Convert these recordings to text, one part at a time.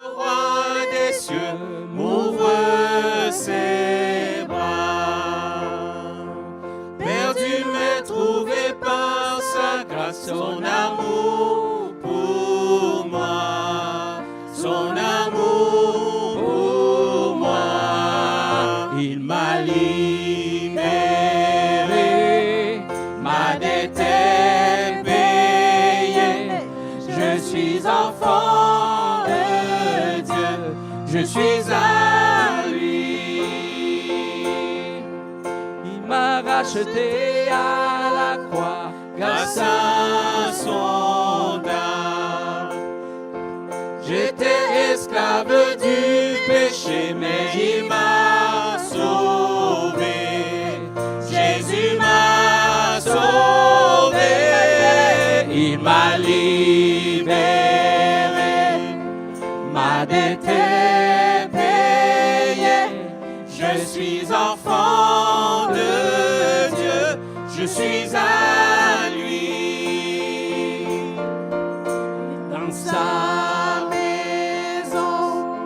Roi des cieux, m'ouvre ses bras. Perdu mais trouvé par sa grâce, son amour pour moi, son amour pour moi. Il m'a libéré, ma dette est payée. Je suis enfant de Dieu, je suis à lui. Il m'a racheté à la croix grâce à son dard. J'étais esclave du péché, mais il m'a sauvé. Jésus m'a sauvé, il m'a libéré. Ma dette est payée, je suis enfant de Dieu, je suis à lui. Dans sa maison,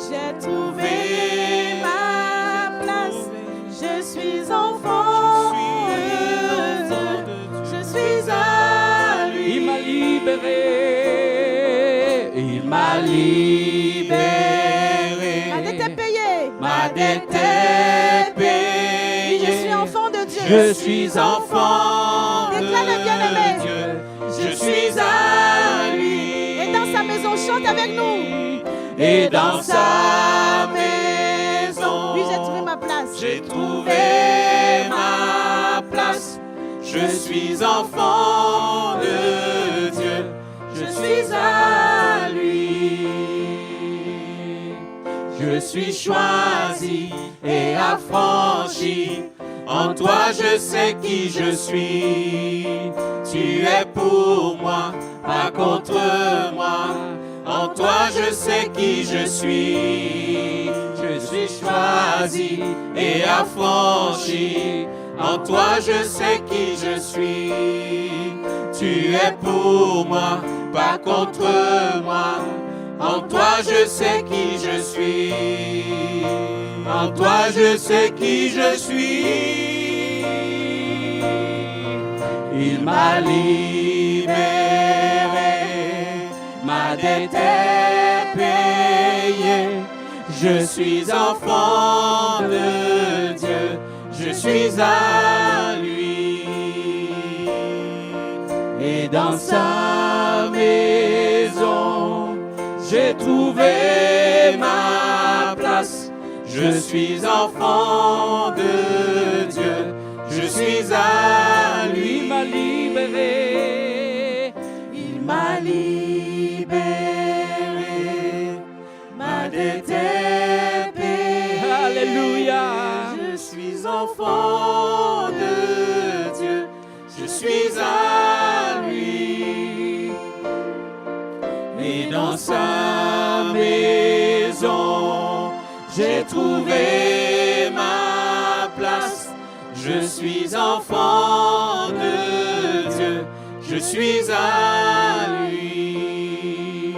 j'ai trouvé ma place, je suis enfant de Dieu, je suis à lui. Il m'a libéré, il m'a libéré. Ma dette est payée. Ma dette est payée. Je suis enfant de Dieu. Je suis enfant Déclare le bien-aimé. de Dieu. Je suis à lui. Et dans sa maison, chante avec nous. Et dans sa maison, Oui, j'ai trouvé ma place. j'ai trouvé ma place. Je suis enfant de Dieu. Je suis à lui. Je suis choisi et affranchi. En toi je sais qui je suis. Tu es pour moi, pas contre moi. En toi je sais qui je suis. Je suis choisi et affranchi. En toi je sais qui je suis. Tu es pour moi, pas contre moi. En toi je sais qui je suis. En toi je sais qui je suis. Il m'a libéré, ma dette est payée. Je suis enfant de Dieu, je suis à lui. Et dans sa maison, j'ai trouvé ma place. Je suis enfant de Dieu, je suis à lui. Il m'a libéré, il m'a libéré. Ma dette est payée. Alléluia. Je suis enfant de Dieu, je suis à lui. Et dans sa maison, j'ai trouvé ma place. Je suis enfant de Dieu, je suis à lui.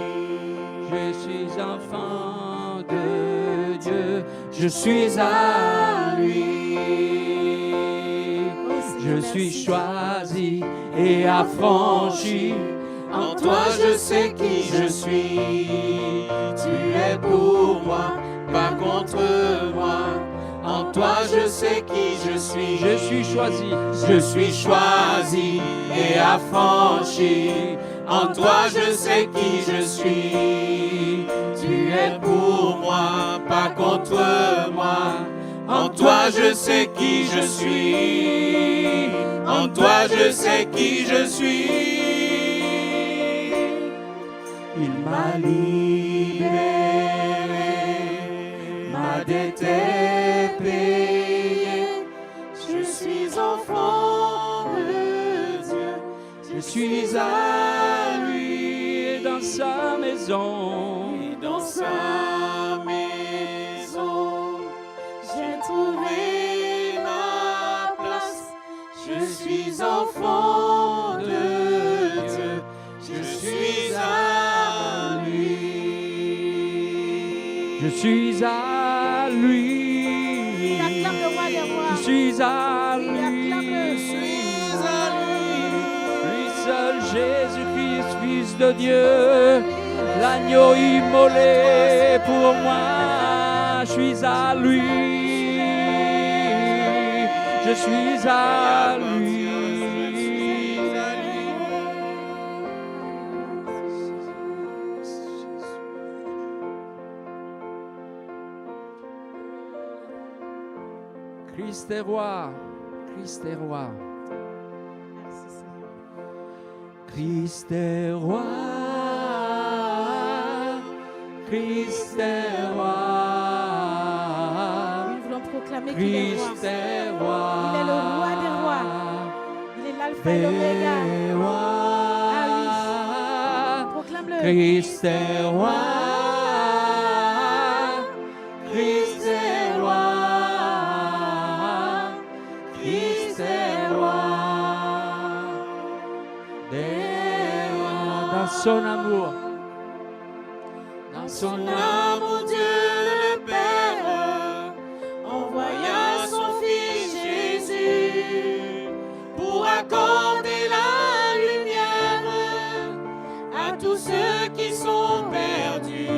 Je suis enfant de Dieu, je suis à lui. Je suis choisi et affranchi. En toi je sais qui je suis. Tu es pour moi, pas contre moi. En toi je sais qui je suis. Je suis choisi et affranchi. En toi je sais qui je suis. Tu es pour moi, pas contre moi. En toi je sais qui je suis. En toi je sais qui je suis. Il m'a libéré, ma dette est payée. Je suis enfant de Dieu, je suis à lui. Et dans sa maison, j'ai trouvé ma place. Je suis enfant de Dieu, je suis à lui. suis à lui. Il acclame le roi des rois. Je suis à Il lui. acclame le Lui seul, Jésus-Christ, Fils de Dieu, l'agneau immolé pour moi. Je suis à lui. Je suis à lui. Christ est roi, Christ est roi. Merci Seigneur. Christ est roi, Christ est roi. Nous voulons proclamer qu'il est roi. Christ est roi. Il est le roi des rois. Il est l'alpha et l'oméga. Ah oui. Proclame-le. Christ est roi. Christ est roi. Christ est roi. Des rois. Dans son amour. Dans son amour, Dieu le Père envoya son Fils Jésus pour accorder la lumière à tous ceux qui sont perdus.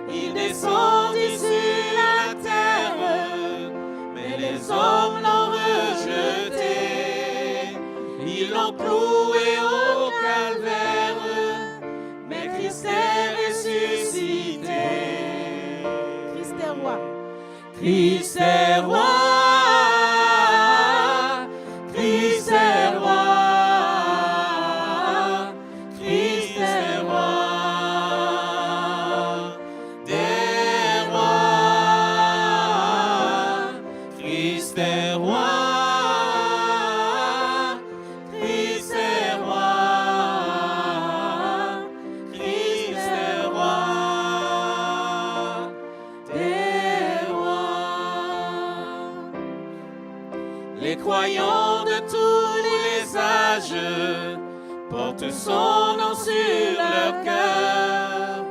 Il descendit sur la terre, mais les hommes l'ont rejeté. Ils l'ont cloué au calvaire, mais Christ est ressuscité. Christ est roi. Christ est roi. Christ est roi. Christ est roi. Des rois. Christ est roi. Christ est roi. Christ est roi. Des rois. Les croyants de tous les âges portent son nom sur leur cœur.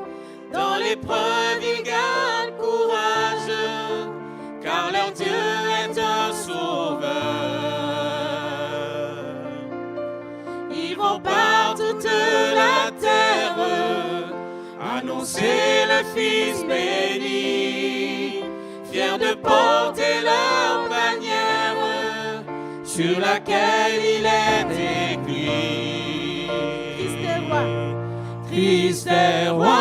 Dans l'épreuve, ils gagnent courage, car leur Dieu est un sauveur. Ils vont par toute la terre annoncer le Fils béni, fiers de porter leur bannière sur laquelle il est écrit. Christ est roi. Christ est roi.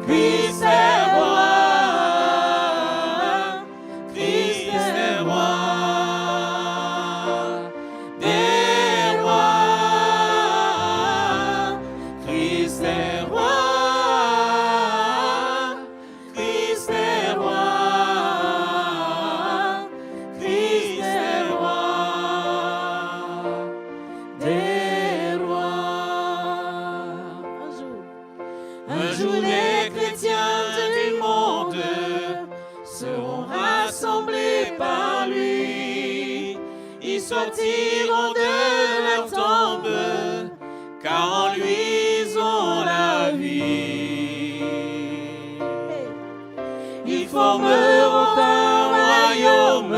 Christ est roi. Christ est roi. Des rois. Christ est roi. Christ est roi. Christ est roi. Des rois. Un jour les chrétiens du monde seront rassemblés par lui. Ils sortiront de leur tombe, car en lui ils ont la vie. Ils formeront un royaume,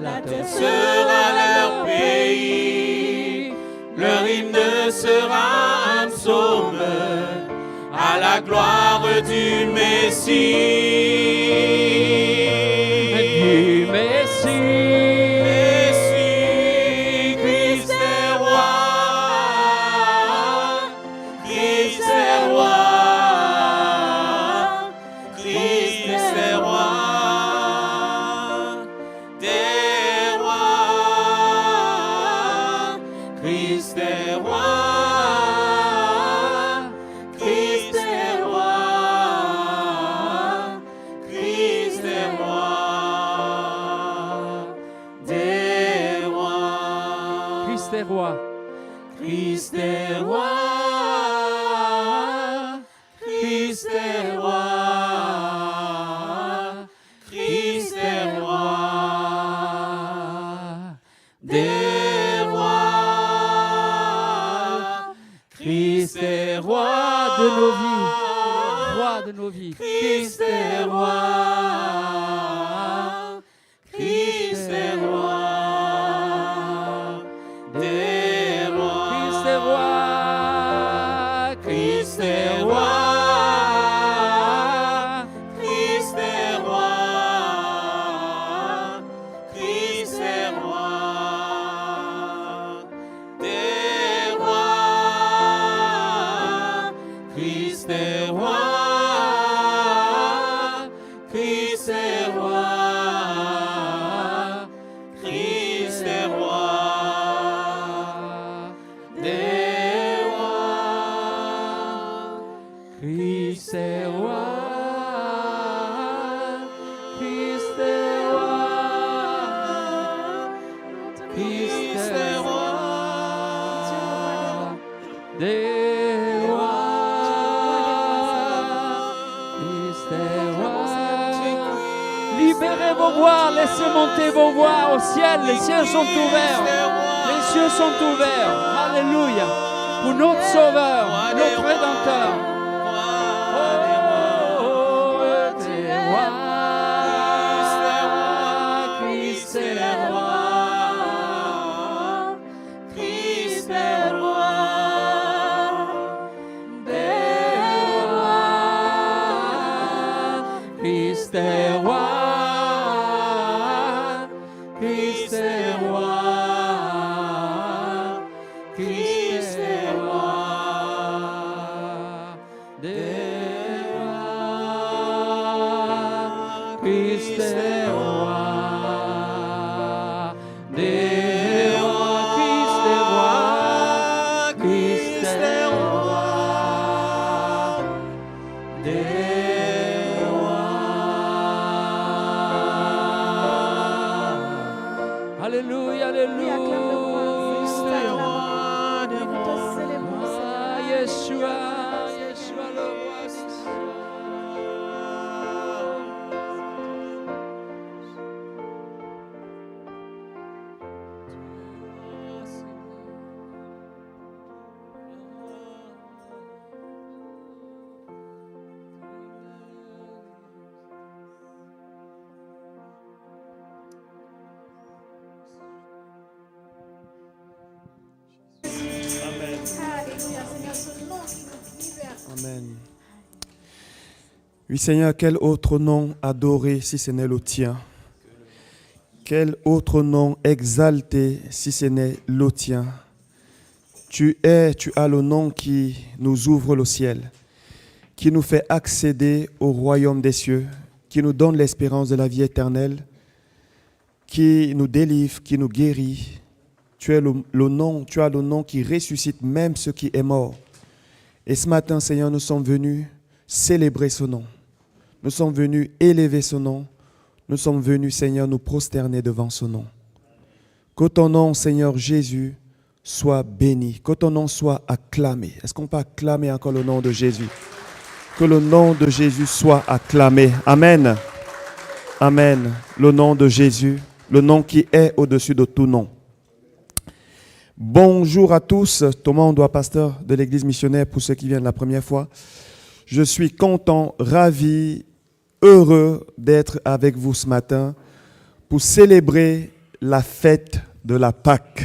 la terre sera leur pays. Leur hymne sera un psaume à la gloire du Messie. Du Messie. Messie, Christ est roi. Christ est roi. Christ est roi. Des rois. Christ est roi. Christ est roi. Christ est roi. Des rois. Christ est roi. Christ est roi. Christ est roi. Christ est roi. Des rois. Christ nos vies. Roi de nos vies. Christ est roi. Christ est roi. Des rois. Christ est roi. Christ est roi. Christ est roi. Christ est roi. Des rois. Christ est roi. Christ est roi. Christ est roi. Des rois. Christ est roi. Christ est roi. Christ est roi. Des rois. Christ est roi. Libérez vos voix, laissez monter vos voix au ciel. Les cieux sont ouverts. Les cieux sont ouverts. Alléluia. Pour notre Sauveur, notre Rédempteur. Christ est roi. Christ est roi. Des rois. Christ est roi. Christ est roi. Christ est roi. Des rois. Christ est roi. Des rois. Christ est roi. Christ est roi. Des rois. Alléluia, alléluia. Christ est roi. Nous te célébrons, Seigneur. Ah, Yeshua, Yeshua le roi des cieux. Alléluia, Seigneur, ce nom qui nous libère. Amen. Oui, Seigneur, quel autre nom adoré si ce n'est le tien? Quel autre nom exalté si ce n'est le tien? Tu as le nom qui nous ouvre le ciel, qui nous fait accéder au royaume des cieux, qui nous donne l'espérance de la vie éternelle, qui nous délivre, qui nous guérit. Tu as le nom qui ressuscite même ce qui est mort. Et ce matin, Seigneur, nous sommes venus célébrer ce nom. Nous sommes venus élever ce nom. Nous sommes venus, Seigneur, nous prosterner devant ce nom. Que ton nom, Seigneur Jésus, soit béni. Que ton nom soit acclamé. Est-ce qu'on peut acclamer encore le nom de Jésus? Que le nom de Jésus soit acclamé. Amen. Amen. Le nom de Jésus, le nom qui est au-dessus de tout nom. Bonjour à tous, Thomas Ondoa, pasteur de l'église missionnaire pour ceux qui viennent la première fois. Je suis content, ravi, heureux d'être avec vous ce matin pour célébrer la fête de la Pâque.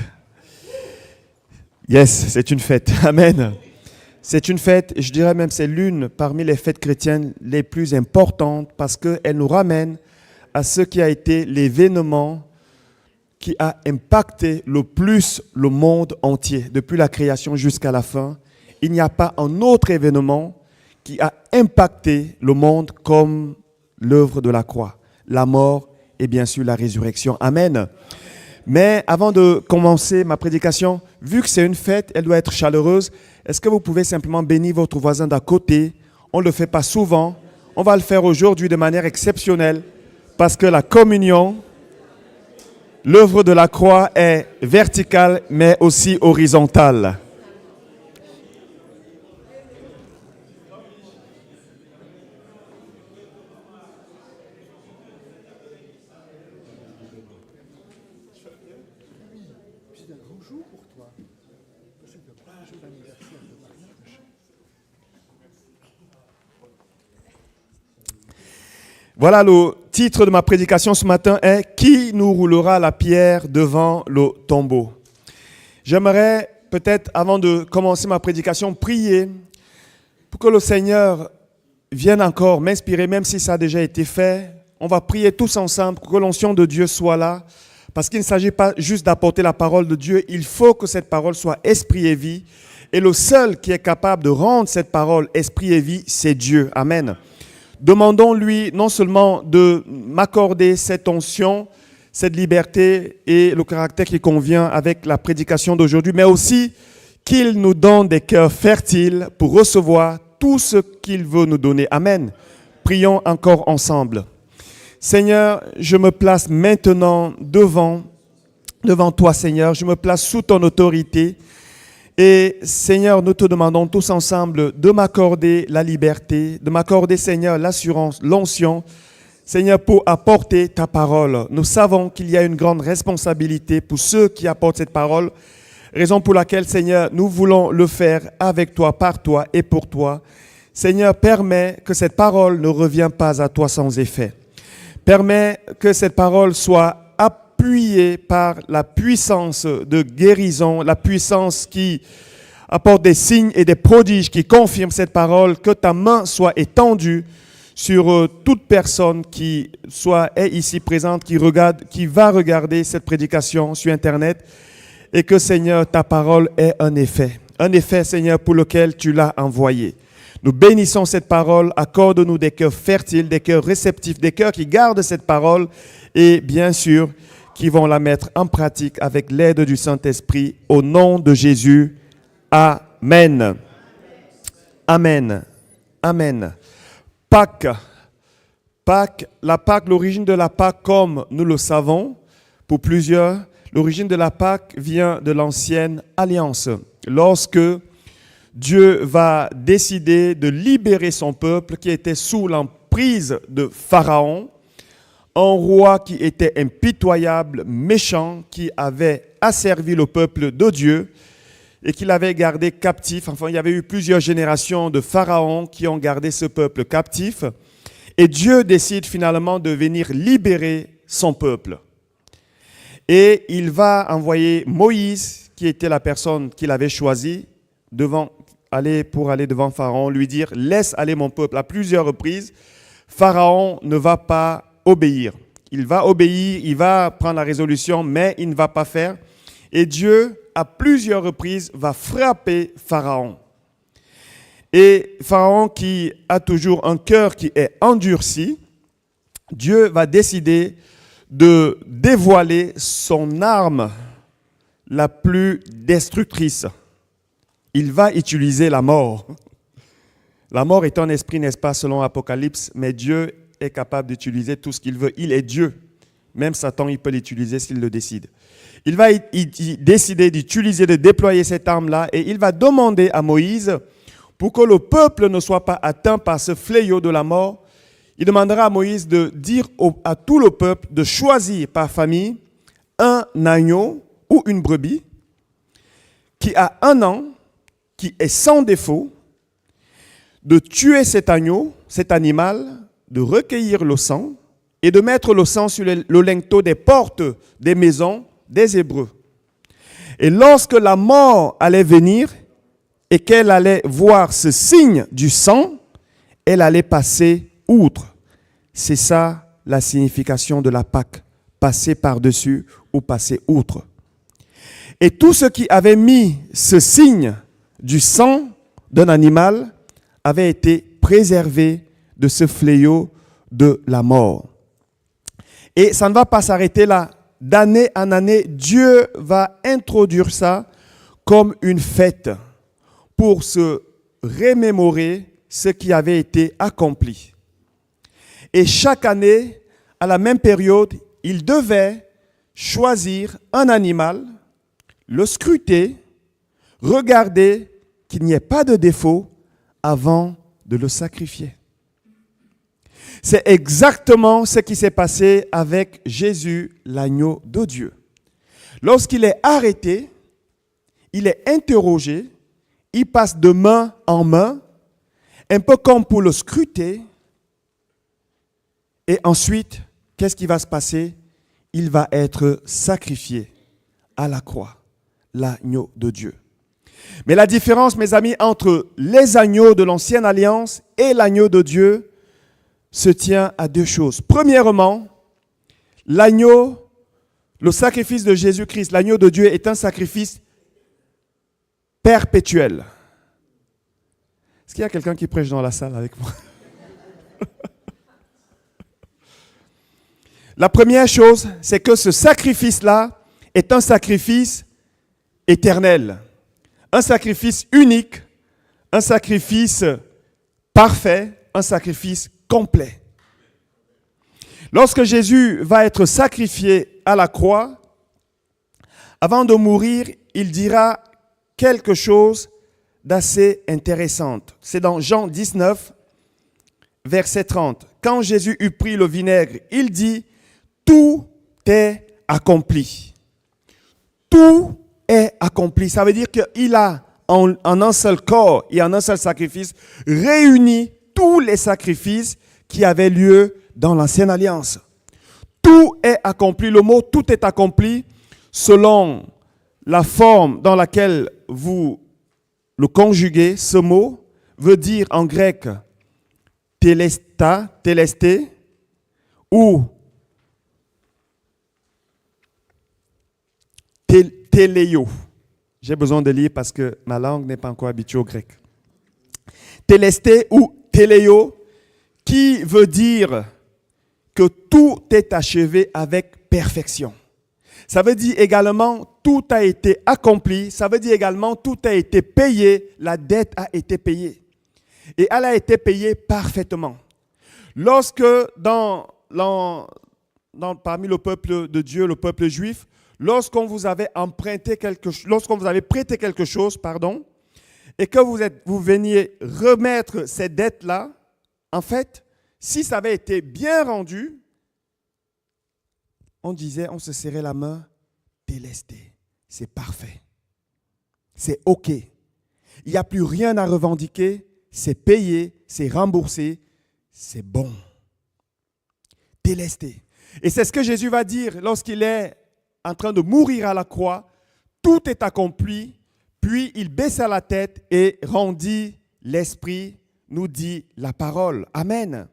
Yes, c'est une fête. Amen. C'est une fête, je dirais même c'est l'une parmi les fêtes chrétiennes les plus importantes parce qu'elle nous ramène à ce qui a été l'événement qui a impacté le plus le monde entier, depuis la création jusqu'à la fin. Il n'y a pas un autre événement qui a impacté le monde comme l'œuvre de la croix, la mort et bien sûr la résurrection. Amen. Mais avant de commencer ma prédication, vu que c'est une fête, elle doit être chaleureuse, est-ce que vous pouvez simplement bénir votre voisin d'à côté? On ne le fait pas souvent. On va le faire aujourd'hui de manière exceptionnelle parce que la communion, l'œuvre de la croix est verticale mais aussi horizontale. Voilà le titre de ma prédication ce matin est « Qui nous roulera la pierre devant le tombeau ?» J'aimerais peut-être, avant de commencer ma prédication, prier pour que le Seigneur vienne encore m'inspirer, même si ça a déjà été fait. On va prier tous ensemble pour que l'onction de Dieu soit là, parce qu'il ne s'agit pas juste d'apporter la parole de Dieu, il faut que cette parole soit esprit et vie. Et le seul qui est capable de rendre cette parole esprit et vie, c'est Dieu. Amen. Demandons-lui non seulement de m'accorder cette onction, cette liberté et le caractère qui convient avec la prédication d'aujourd'hui, mais aussi qu'il nous donne des cœurs fertiles pour recevoir tout ce qu'il veut nous donner. Amen. Prions encore ensemble. Seigneur, je me place maintenant devant toi, Seigneur. Je me place sous ton autorité. Et Seigneur, nous te demandons tous ensemble de m'accorder la liberté, de m'accorder, Seigneur, l'assurance, l'onction, Seigneur, pour apporter ta parole. Nous savons qu'il y a une grande responsabilité pour ceux qui apportent cette parole, raison pour laquelle, Seigneur, nous voulons le faire avec toi, par toi et pour toi. Seigneur, permets que cette parole ne revienne pas à toi sans effet. Permets que cette parole soit appuyé par la puissance de guérison, la puissance qui apporte des signes et des prodiges qui confirment cette parole, que ta main soit étendue sur toute personne qui est ici présente, qui va regarder cette prédication sur Internet, et que, Seigneur, ta parole ait un effet, Seigneur, pour lequel tu l'as envoyé. Nous bénissons cette parole, accorde-nous des cœurs fertiles, des cœurs réceptifs, des cœurs qui gardent cette parole et, bien sûr, qui vont la mettre en pratique avec l'aide du Saint-Esprit. Au nom de Jésus, Amen. Amen. Amen. Pâques. La Pâques, l'origine de la Pâques, comme nous le savons, pour plusieurs, l'origine de la Pâques vient de l'ancienne alliance. Lorsque Dieu va décider de libérer son peuple qui était sous l'emprise de Pharaon, un roi qui était impitoyable, méchant, qui avait asservi le peuple de Dieu et qui l'avait gardé captif. Enfin, il y avait eu plusieurs générations de pharaons qui ont gardé ce peuple captif. Et Dieu décide finalement de venir libérer son peuple. Et il va envoyer Moïse, qui était la personne qu'il avait choisie, pour aller devant Pharaon, lui dire « Laisse aller mon peuple » à plusieurs reprises. Pharaon ne va pas obéir. Il va obéir, il va prendre la résolution, mais il ne va pas faire. Et Dieu, à plusieurs reprises, va frapper Pharaon. Et Pharaon, qui a toujours un cœur qui est endurci, Dieu va décider de dévoiler son arme la plus destructrice. Il va utiliser la mort. La mort est un esprit, n'est-ce pas, selon Apocalypse, mais Dieu est capable d'utiliser tout ce qu'il veut. Il est Dieu. Même Satan, il peut l'utiliser s'il le décide. Il va décider d'utiliser, de déployer cette arme-là, et il va demander à Moïse, pour que le peuple ne soit pas atteint par ce fléau de la mort, il demandera à Moïse de dire à tout le peuple de choisir par famille un agneau ou une brebis qui a 1 an, qui est sans défaut, de tuer cet agneau, cet animal, de recueillir le sang et de mettre le sang sur le linteau des portes des maisons des Hébreux. Et lorsque la mort allait venir et qu'elle allait voir ce signe du sang, elle allait passer outre. C'est ça la signification de la Pâque, passer par-dessus ou passer outre. Et tous ceux qui avaient mis ce signe du sang d'un animal avaient été préservés de ce fléau de la mort. Et ça ne va pas s'arrêter là. D'année en année, Dieu va introduire ça comme une fête pour se remémorer ce qui avait été accompli. Et chaque année, à la même période, il devait choisir un animal, le scruter, regarder qu'il n'y ait pas de défaut avant de le sacrifier. C'est exactement ce qui s'est passé avec Jésus, l'agneau de Dieu. Lorsqu'il est arrêté, il est interrogé, il passe de main en main, un peu comme pour le scruter, Et ensuite, qu'est-ce qui va se passer? Il va être sacrifié à la croix, l'agneau de Dieu. Mais la différence, mes amis, entre les agneaux de l'Ancienne Alliance et l'agneau de Dieu se tient à deux choses. Premièrement, l'agneau, le sacrifice de Jésus-Christ, l'agneau de Dieu est un sacrifice perpétuel. Est-ce qu'il y a quelqu'un qui prêche dans la salle avec moi? La première chose, c'est que ce sacrifice-là est un sacrifice éternel, un sacrifice unique, un sacrifice parfait, un sacrifice complet. Lorsque Jésus va être sacrifié à la croix, avant de mourir, il dira quelque chose d'assez intéressant. C'est dans Jean 19, verset 30. Quand Jésus eut pris le vinaigre, il dit « Tout est accompli ». Tout est accompli. Ça veut dire qu'il a en un seul corps et en un seul sacrifice réuni tous les sacrifices qui avaient lieu dans l'Ancienne Alliance. Tout est accompli. Le mot « tout est accompli » selon la forme dans laquelle vous le conjuguez, ce mot veut dire en grec « télesté » ou téléo. J'ai besoin de lire parce que ma langue n'est pas encore habituée au grec. Télesté ou téléo, qui veut dire que tout est achevé avec perfection. Ça veut dire également tout a été accompli. Ça veut dire également tout a été payé. La dette a été payée. Et elle a été payée parfaitement. Lorsque parmi le peuple de Dieu, le peuple juif, lorsqu'on vous avait prêté quelque chose, et que vous veniez remettre ces dettes-là, en fait, si ça avait été bien rendu, on se serrait la main, télesté, c'est parfait, c'est OK. Il n'y a plus rien à revendiquer, c'est payé, c'est remboursé, c'est bon. Télesté. Et c'est ce que Jésus va dire lorsqu'il est en train de mourir à la croix. Tout est accompli, puis il baissa la tête et rendit l'esprit, nous dit la parole. Amen.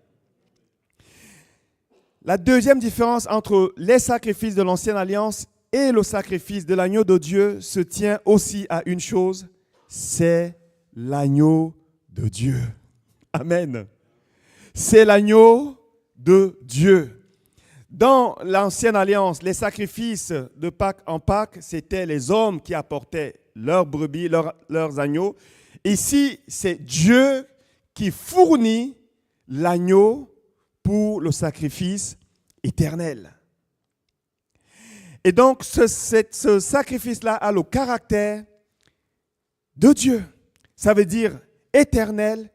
La deuxième différence entre les sacrifices de l'Ancienne Alliance et le sacrifice de l'agneau de Dieu se tient aussi à une chose, c'est l'agneau de Dieu. Amen. C'est l'agneau de Dieu. Dans l'Ancienne Alliance, les sacrifices de Pâques en Pâques, c'était les hommes qui apportaient leurs brebis, leurs agneaux. Ici, c'est Dieu qui fournit l'agneau pour le sacrifice éternel. Et donc, ce sacrifice-là a le caractère de Dieu. Ça veut dire éternel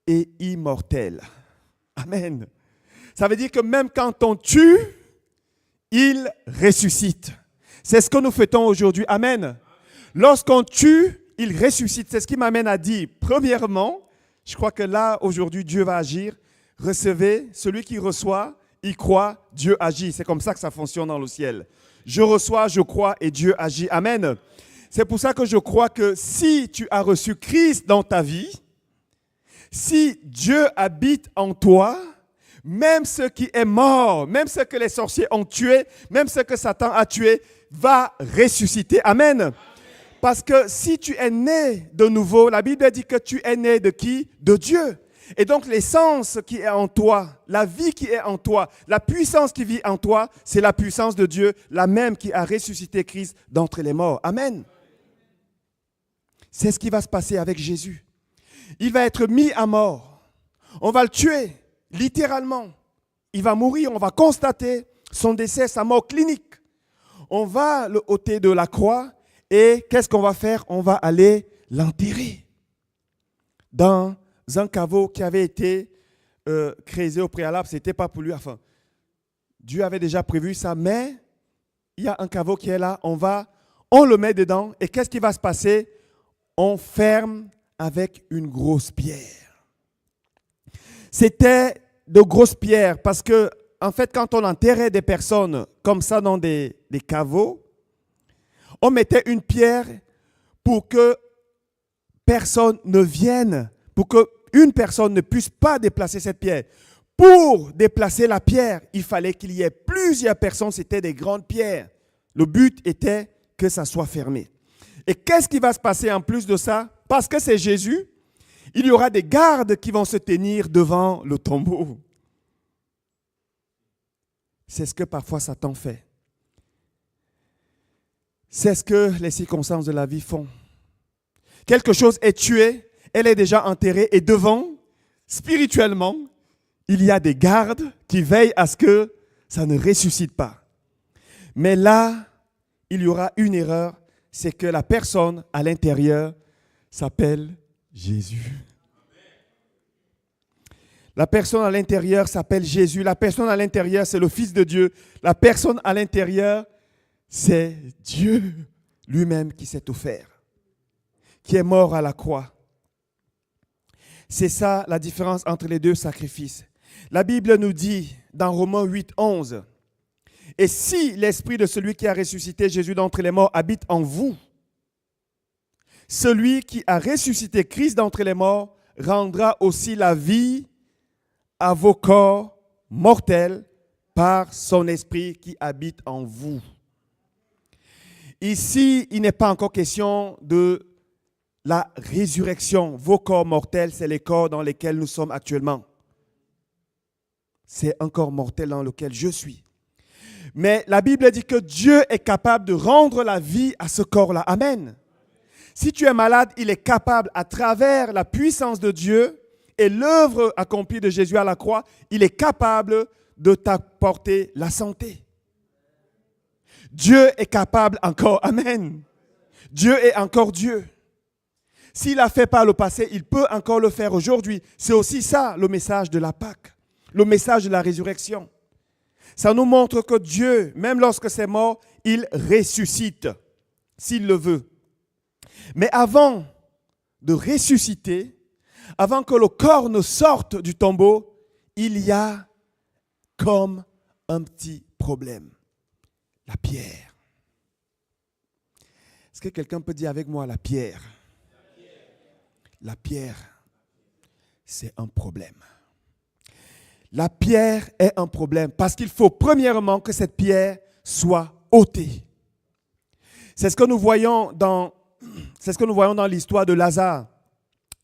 et immortel. Amen. Ça veut dire que même quand on tue, il ressuscite. C'est ce que nous fêtons aujourd'hui. Amen. Lorsqu'on tue, il ressuscite. C'est ce qui m'amène à dire, premièrement, je crois que là, aujourd'hui, Dieu va agir. Recevez, celui qui reçoit, il croit, Dieu agit. C'est comme ça que ça fonctionne dans le ciel. Je reçois, je crois et Dieu agit. Amen. C'est pour ça que je crois que si tu as reçu Christ dans ta vie, si Dieu habite en toi, même ce qui est mort, même ce que les sorciers ont tué, même ce que Satan a tué, va ressusciter. Amen. Parce que si tu es né de nouveau, la Bible dit que tu es né de qui? De Dieu. Et donc l'essence qui est en toi, la vie qui est en toi, la puissance qui vit en toi, c'est la puissance de Dieu, la même qui a ressuscité Christ d'entre les morts. Amen. C'est ce qui va se passer avec Jésus. Il va être mis à mort. On va le tuer, littéralement. Il va mourir, on va constater son décès, sa mort clinique. On va le ôter de la croix et qu'est-ce qu'on va faire? On va aller l'enterrer dans un caveau qui avait été créé au préalable. Ce n'était pas pour lui. Enfin, Dieu avait déjà prévu ça, mais il y a un caveau qui est là. On le met dedans et qu'est-ce qui va se passer? On ferme avec une grosse pierre. C'était de grosses pierres parce que en fait, quand on enterrait des personnes comme ça dans des caveaux, on mettait une pierre pour que personne ne vienne, pour qu'une personne ne puisse pas déplacer cette pierre. Pour déplacer la pierre, il fallait qu'il y ait plusieurs personnes, c'était des grandes pierres. Le but était que ça soit fermé. Et qu'est-ce qui va se passer en plus de ça? Parce que c'est Jésus, il y aura des gardes qui vont se tenir devant le tombeau. C'est ce que parfois Satan fait. C'est ce que les circonstances de la vie font. Quelque chose est tué, elle est déjà enterrée et devant, spirituellement, il y a des gardes qui veillent à ce que ça ne ressuscite pas. Mais là, il y aura une erreur, c'est que la personne à l'intérieur s'appelle Jésus. La personne à l'intérieur s'appelle Jésus. La personne à l'intérieur, c'est le Fils de Dieu. La personne à l'intérieur, c'est Dieu lui-même qui s'est offert, qui est mort à la croix. C'est ça la différence entre les deux sacrifices. La Bible nous dit dans Romains 8, 11, « Et si l'esprit de celui qui a ressuscité Jésus d'entre les morts habite en vous, celui qui a ressuscité Christ d'entre les morts rendra aussi la vie à vos corps mortels par son esprit qui habite en vous. » Ici, il n'est pas encore question de la résurrection. Vos corps mortels, c'est les corps dans lesquels nous sommes actuellement. C'est un corps mortel dans lequel je suis. Mais la Bible dit que Dieu est capable de rendre la vie à ce corps-là. Amen. Si tu es malade, il est capable, à travers la puissance de Dieu et l'œuvre accomplie de Jésus à la croix, il est capable de t'apporter la santé. Dieu est capable encore. Amen. Dieu est encore Dieu. S'il l'a fait par le passé, il peut encore le faire aujourd'hui. C'est aussi ça le message de la Pâque, le message de la résurrection. Ça nous montre que Dieu, même lorsque c'est mort, il ressuscite, s'il le veut. Mais avant de ressusciter, avant que le corps ne sorte du tombeau, il y a comme un petit problème. La pierre. Est-ce que quelqu'un peut dire avec moi la pierre? La pierre, c'est un problème. La pierre est un problème parce qu'il faut premièrement que cette pierre soit ôtée. C'est ce que nous voyons dans l'histoire de Lazare.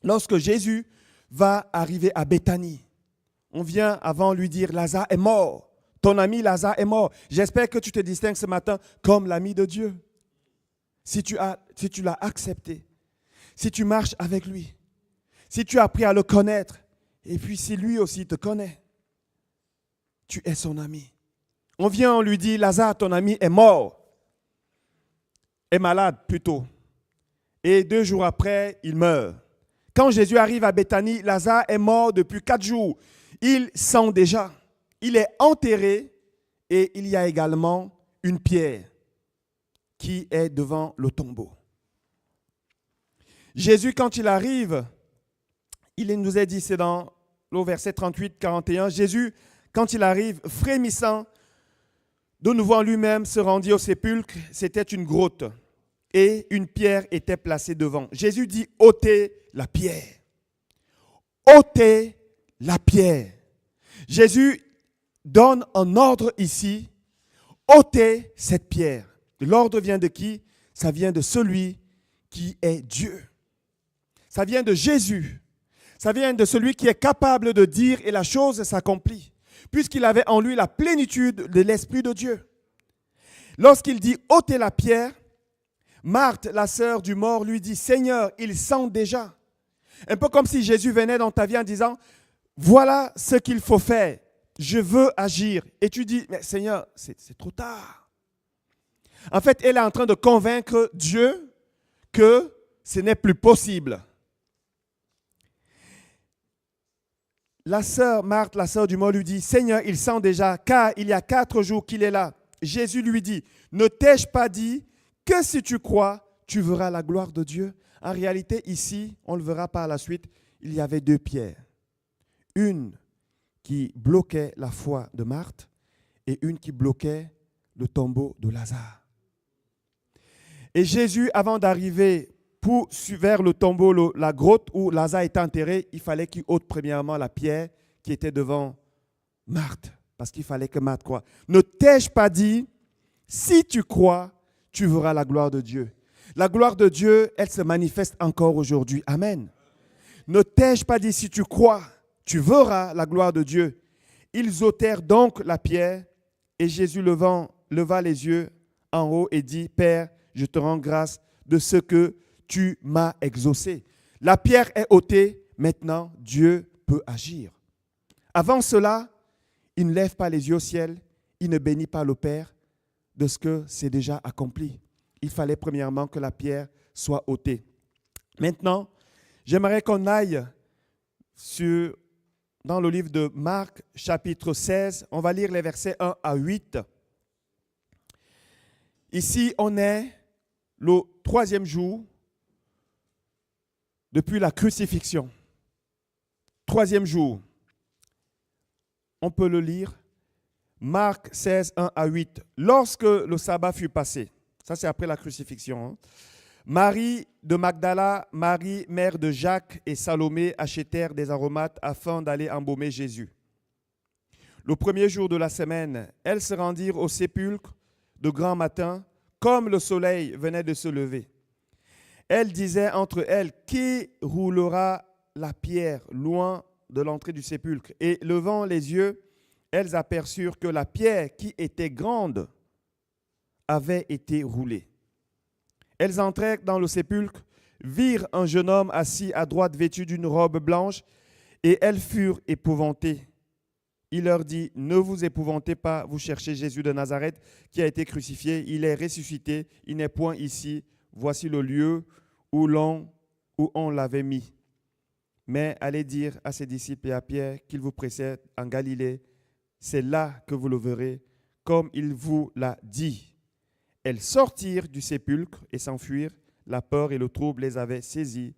Lorsque Jésus va arriver à Béthanie, on vient avant lui dire, Lazare est mort. Ton ami Lazare est mort. J'espère que tu te distingues ce matin comme l'ami de Dieu. Si tu l'as accepté, si tu marches avec lui, si tu as appris à le connaître, et puis si lui aussi te connaît, tu es son ami. On vient, on lui dit, Lazare, ton ami est mort, est malade plutôt. Et 2 jours après, il meurt. Quand Jésus arrive à Béthanie, Lazare est mort depuis 4 jours. Il sent déjà. Il est enterré et il y a également une pierre qui est devant le tombeau. Jésus, quand il arrive, il nous a dit, c'est dans le verset 38-41, Jésus, quand il arrive, frémissant, de nouveau en lui-même, se rendit au sépulcre. C'était une grotte et une pierre était placée devant. Jésus dit, ôtez la pierre. Ôtez la pierre. Jésus donne un ordre ici, ôtez cette pierre. L'ordre vient de qui? Ça vient de celui qui est Dieu. Ça vient de Jésus. Ça vient de celui qui est capable de dire et la chose s'accomplit, puisqu'il avait en lui la plénitude de l'Esprit de Dieu. Lorsqu'il dit « ôtez la pierre », Marthe, la sœur du mort, lui dit « Seigneur, il sent déjà ». Un peu comme si Jésus venait dans ta vie en disant « Voilà ce qu'il faut faire, je veux agir ». Et tu dis « Mais Seigneur, c'est trop tard ». En fait, elle est en train de convaincre Dieu que ce n'est plus possible. La sœur Marthe, la sœur du mort, lui dit, « Seigneur, il sent déjà, car il y a 4 jours qu'il est là. » Jésus lui dit, « Ne t'ai-je pas dit que si tu crois, tu verras la gloire de Dieu ?» En réalité, ici, on le verra par la suite, il y avait 2 pierres. Une qui bloquait la foi de Marthe et une qui bloquait le tombeau de Lazare. Et Jésus, avant d'arriver vers le tombeau, la grotte où Lazare était enterré, il fallait qu'il ôte premièrement la pierre qui était devant Marthe, parce qu'il fallait que Marthe croie. Ne t'ai-je pas dit, si tu crois, tu verras la gloire de Dieu. La gloire de Dieu, elle se manifeste encore aujourd'hui. Amen. Ne t'ai-je pas dit, si tu crois, tu verras la gloire de Dieu. Ils ôtèrent donc la pierre et Jésus leva les yeux en haut et dit, Père, je te rends grâce de ce que tu m'as exaucé. La pierre est ôtée, maintenant Dieu peut agir. Avant cela, il ne lève pas les yeux au ciel, il ne bénit pas le Père de ce que c'est déjà accompli. Il fallait premièrement que la pierre soit ôtée. Maintenant, j'aimerais qu'on aille dans le livre de Marc, chapitre 16. On va lire les versets 1 à 8. Ici, on est le 3e jour depuis la crucifixion. 3e jour. On peut le lire. Marc 16, 1 à 8. Lorsque le sabbat fut passé, ça c'est après la crucifixion, Marie de Magdala, Marie, mère de Jacques et Salomé achetèrent des aromates afin d'aller embaumer Jésus. Le 1er jour de la semaine, elles se rendirent au sépulcre de grand matin, comme le soleil venait de se lever. Elles disaient entre elles, qui roulera la pierre loin de l'entrée du sépulcre? Et levant les yeux, elles aperçurent que la pierre qui était grande avait été roulée. Elles entrèrent dans le sépulcre, virent un jeune homme assis à droite vêtu d'une robe blanche, et elles furent épouvantées. Il leur dit, ne vous épouvantez pas, vous cherchez Jésus de Nazareth qui a été crucifié, il est ressuscité, il n'est point ici, voici le lieu où on l'avait mis. Mais allez dire à ses disciples et à Pierre qu'il vous précède en Galilée, c'est là que vous le verrez, comme il vous l'a dit. Elles sortirent du sépulcre et s'enfuirent, la peur et le trouble les avaient saisies,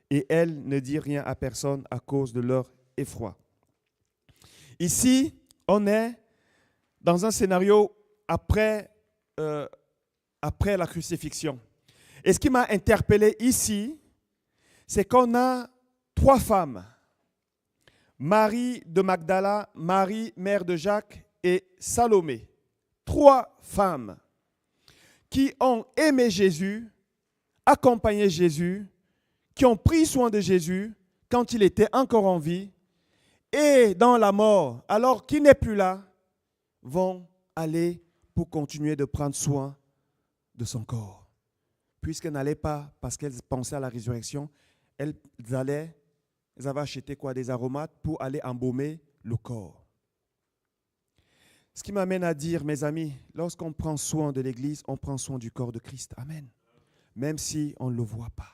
et elles ne dirent rien à personne à cause de leur effroi. Ici, on est dans un scénario après la crucifixion. Et ce qui m'a interpellé ici, c'est qu'on a 3 femmes. Marie de Magdala, Marie, mère de Jacques et Salomé. 3 femmes qui ont aimé Jésus, accompagné Jésus, qui ont pris soin de Jésus quand il était encore en vie, et dans la mort, alors qu'il n'est plus là, vont aller pour continuer de prendre soin de son corps. Puisqu'elles n'allaient pas, parce qu'elles pensaient à la résurrection, elles avaient acheté des aromates pour aller embaumer le corps. Ce qui m'amène à dire, mes amis, lorsqu'on prend soin de l'Église, on prend soin du corps de Christ. Amen. Même si on ne le voit pas.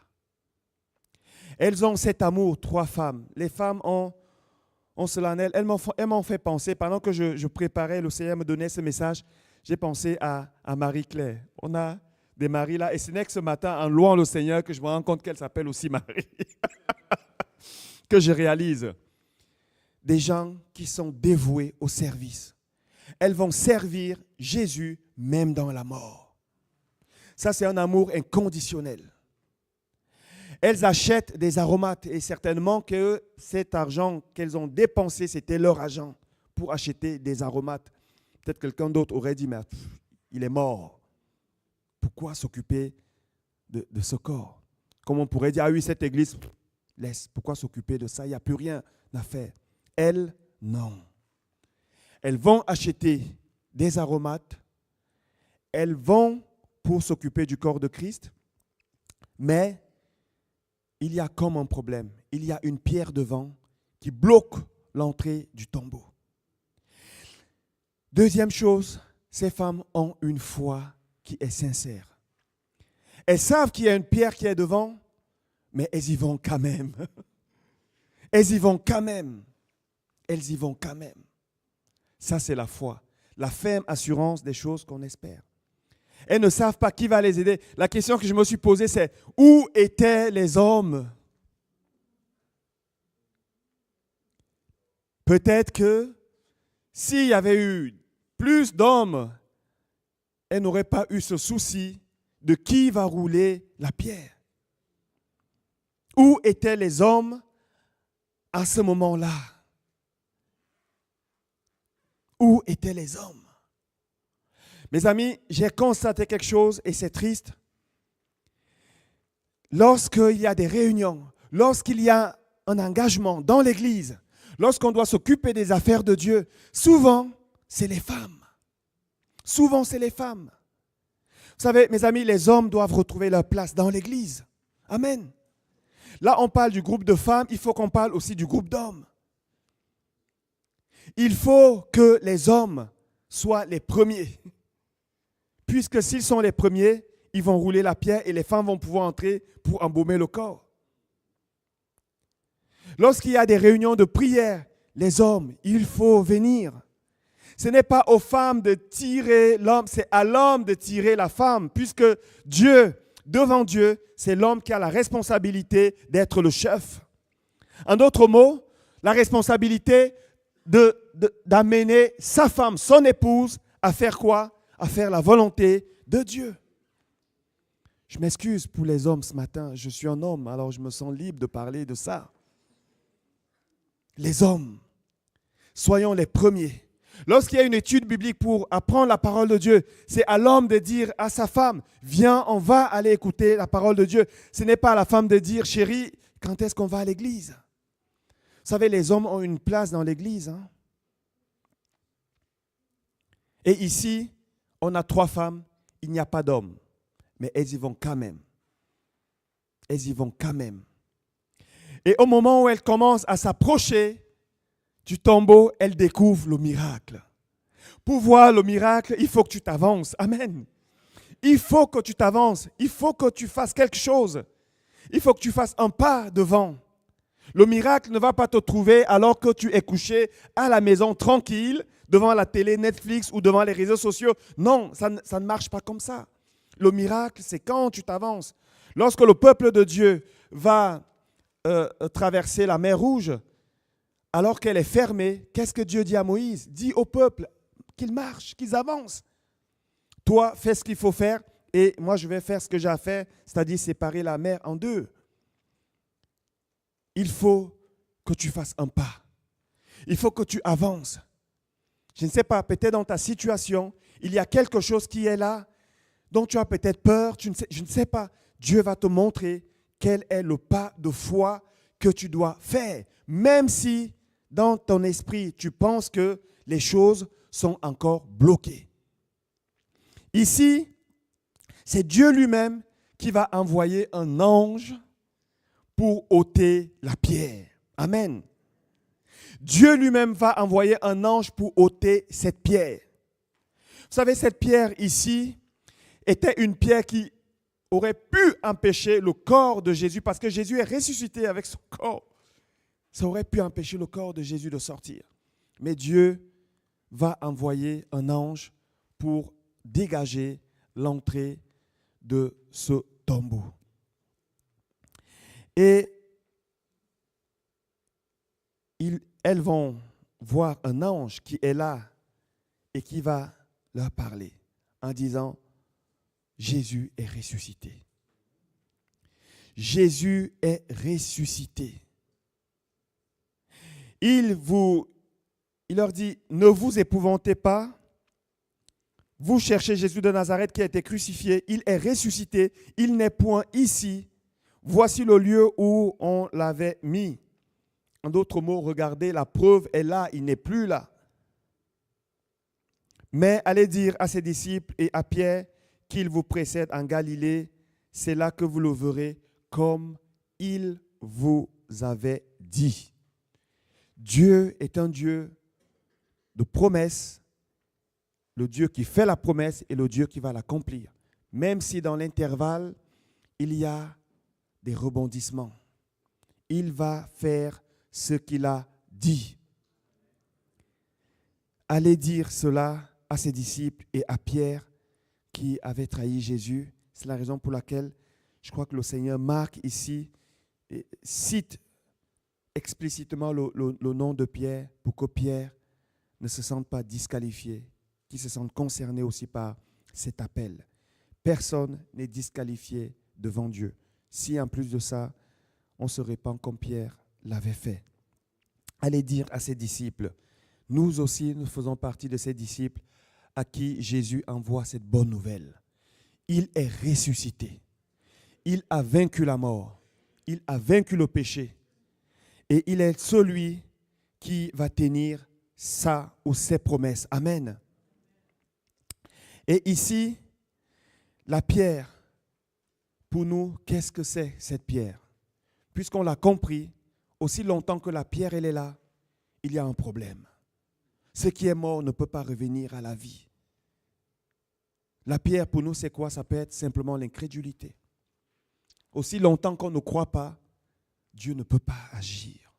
Elles ont cet amour, 3 femmes. Les femmes ont solennel. Elles m'ont fait penser, pendant que je préparais, le Seigneur me donnait ce message, j'ai pensé à Marie-Claire. On a des Maries là, et ce n'est que ce matin, en louant le Seigneur, que je me rends compte qu'elle s'appelle aussi Marie. Que je réalise. Des gens qui sont dévoués au service. Elles vont servir Jésus même dans la mort. Ça, c'est un amour inconditionnel. Elles achètent des aromates et certainement que cet argent qu'elles ont dépensé, c'était leur argent pour acheter des aromates. Peut-être quelqu'un d'autre aurait dit, mais il est mort. Pourquoi s'occuper de ce corps? Comme on pourrait dire, ah oui, cette église, laisse, pourquoi s'occuper de ça? Il n'y a plus rien à faire. Elles, non. Elles vont acheter des aromates, elles vont pour s'occuper du corps de Christ, mais il y a comme un problème. Il y a une pierre devant qui bloque l'entrée du tombeau. Deuxième chose, ces femmes ont une foi qui est sincère. Elles savent qu'il y a une pierre qui est devant, mais elles y vont quand même. Elles y vont quand même. Elles y vont quand même. Ça, c'est la foi. La ferme assurance des choses qu'on espère. Elles ne savent pas qui va les aider. La question que je me suis posée, c'est où étaient les hommes? Peut-être que s'il y avait eu plus d'hommes, elle n'aurait pas eu ce souci de qui va rouler la pierre. Où étaient les hommes à ce moment-là? Où étaient les hommes? Mes amis, j'ai constaté quelque chose et c'est triste. Lorsqu'il y a des réunions, lorsqu'il y a un engagement dans l'Église, lorsqu'on doit s'occuper des affaires de Dieu, souvent, c'est les femmes. Souvent, c'est les femmes. Vous savez, mes amis, les hommes doivent retrouver leur place dans l'Église. Amen. Là, on parle du groupe de femmes, il faut qu'on parle aussi du groupe d'hommes. Il faut que les hommes soient les premiers. Puisque s'ils sont les premiers, ils vont rouler la pierre et les femmes vont pouvoir entrer pour embaumer le corps. Lorsqu'il y a des réunions de prière, les hommes, il faut venir. Ce n'est pas aux femmes de tirer l'homme, c'est à l'homme de tirer la femme, puisque Dieu, devant Dieu, c'est l'homme qui a la responsabilité d'être le chef. En d'autres mots, la responsabilité d'amener sa femme, son épouse, à faire quoi? À faire la volonté de Dieu. Je m'excuse pour les hommes ce matin, je suis un homme, alors je me sens libre de parler de ça. Les hommes, soyons les premiers. Lorsqu'il y a une étude biblique pour apprendre la parole de Dieu, c'est à l'homme de dire à sa femme, viens, on va aller écouter la parole de Dieu. Ce n'est pas à la femme de dire, chérie, quand est-ce qu'on va à l'église? Vous savez, les hommes ont une place dans l'église. Hein? Et ici, on a 3 femmes, il n'y a pas d'hommes. Mais elles y vont quand même. Elles y vont quand même. Et au moment où elles commencent à s'approcher du tombeau, elles découvrent le miracle. Pour voir le miracle, il faut que tu t'avances. Amen. Il faut que tu t'avances. Il faut que tu fasses quelque chose. Il faut que tu fasses un pas devant. Le miracle ne va pas te trouver alors que tu es couché à la maison tranquille, devant la télé, Netflix ou devant les réseaux sociaux. Non, ça ne marche pas comme ça. Le miracle, c'est quand tu t'avances. Lorsque le peuple de Dieu va traverser la mer Rouge, alors qu'elle est fermée, qu'est-ce que Dieu dit à Moïse? Dis au peuple qu'ils marchent, qu'ils avancent. Toi, fais ce qu'il faut faire et moi, je vais faire ce que j'ai à faire, c'est-à-dire séparer la mer en 2. Il faut que tu fasses un pas. Il faut que tu avances. Je ne sais pas, peut-être dans ta situation, il y a quelque chose qui est là, dont tu as peut-être peur, je ne sais pas. Dieu va te montrer quel est le pas de foi que tu dois faire, même si dans ton esprit, tu penses que les choses sont encore bloquées. Ici, c'est Dieu lui-même qui va envoyer un ange pour ôter la pierre. Amen. Dieu lui-même va envoyer un ange pour ôter cette pierre. Vous savez, cette pierre ici était une pierre qui aurait pu empêcher le corps de Jésus, parce que Jésus est ressuscité avec son corps. Ça aurait pu empêcher le corps de Jésus de sortir. Mais Dieu va envoyer un ange pour dégager l'entrée de ce tombeau. Et elles vont voir un ange qui est là et qui va leur parler en disant, Jésus est ressuscité. Jésus est ressuscité. Il leur dit, ne vous épouvantez pas. Vous cherchez Jésus de Nazareth qui a été crucifié. Il est ressuscité. Il n'est point ici. Voici le lieu où on l'avait mis. En d'autres mots, regardez, la preuve est là. Il n'est plus là. Mais allez dire à ses disciples et à Pierre qu'il vous précède en Galilée. C'est là que vous le verrez comme il vous avait dit. Dieu est un Dieu de promesses, le Dieu qui fait la promesse et le Dieu qui va l'accomplir. Même si dans l'intervalle, il y a des rebondissements. Il va faire ce qu'il a dit. Allez dire cela à ses disciples et à Pierre qui avait trahi Jésus. C'est la raison pour laquelle je crois que le Seigneur marque ici, cite explicitement le nom de Pierre pour que Pierre ne se sente pas disqualifié qui se sentent concernés aussi par cet appel. Personne n'est disqualifié devant Dieu. Si en plus de ça, on se répand comme Pierre l'avait fait. Allez dire à ses disciples, nous aussi, nous faisons partie de ces disciples à qui Jésus envoie cette bonne nouvelle. Il est ressuscité. Il a vaincu la mort. Il a vaincu le péché. Et il est celui qui va tenir sa ou ses promesses. Amen. Et ici, la pierre, pour nous, qu'est-ce que c'est cette pierre? Puisqu'on l'a compris, aussi longtemps que la pierre elle est là, il y a un problème. Ce qui est mort ne peut pas revenir à la vie. La pierre pour nous, c'est quoi? Ça peut être simplement l'incrédulité. Aussi longtemps qu'on ne croit pas, Dieu ne peut pas agir.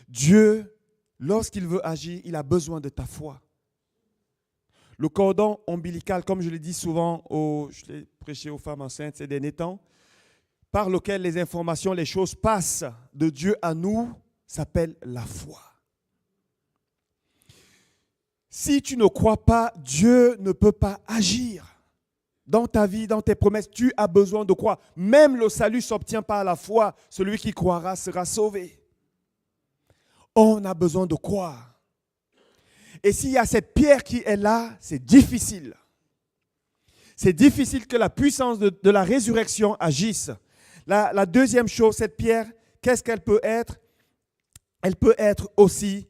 Dieu, lorsqu'il veut agir, il a besoin de ta foi. Le cordon ombilical, comme je le dis souvent, je l'ai prêché aux femmes enceintes ces derniers temps, par lequel les informations, les choses passent de Dieu à nous, s'appelle la foi. Si tu ne crois pas, Dieu ne peut pas agir. Dans ta vie, dans tes promesses, tu as besoin de croire. Même le salut s'obtient par la foi. Celui qui croira sera sauvé. On a besoin de croire. Et s'il y a cette pierre qui est là, c'est difficile. C'est difficile que la puissance de la résurrection agisse. La deuxième chose, cette pierre, qu'est-ce qu'elle peut être? Elle peut être aussi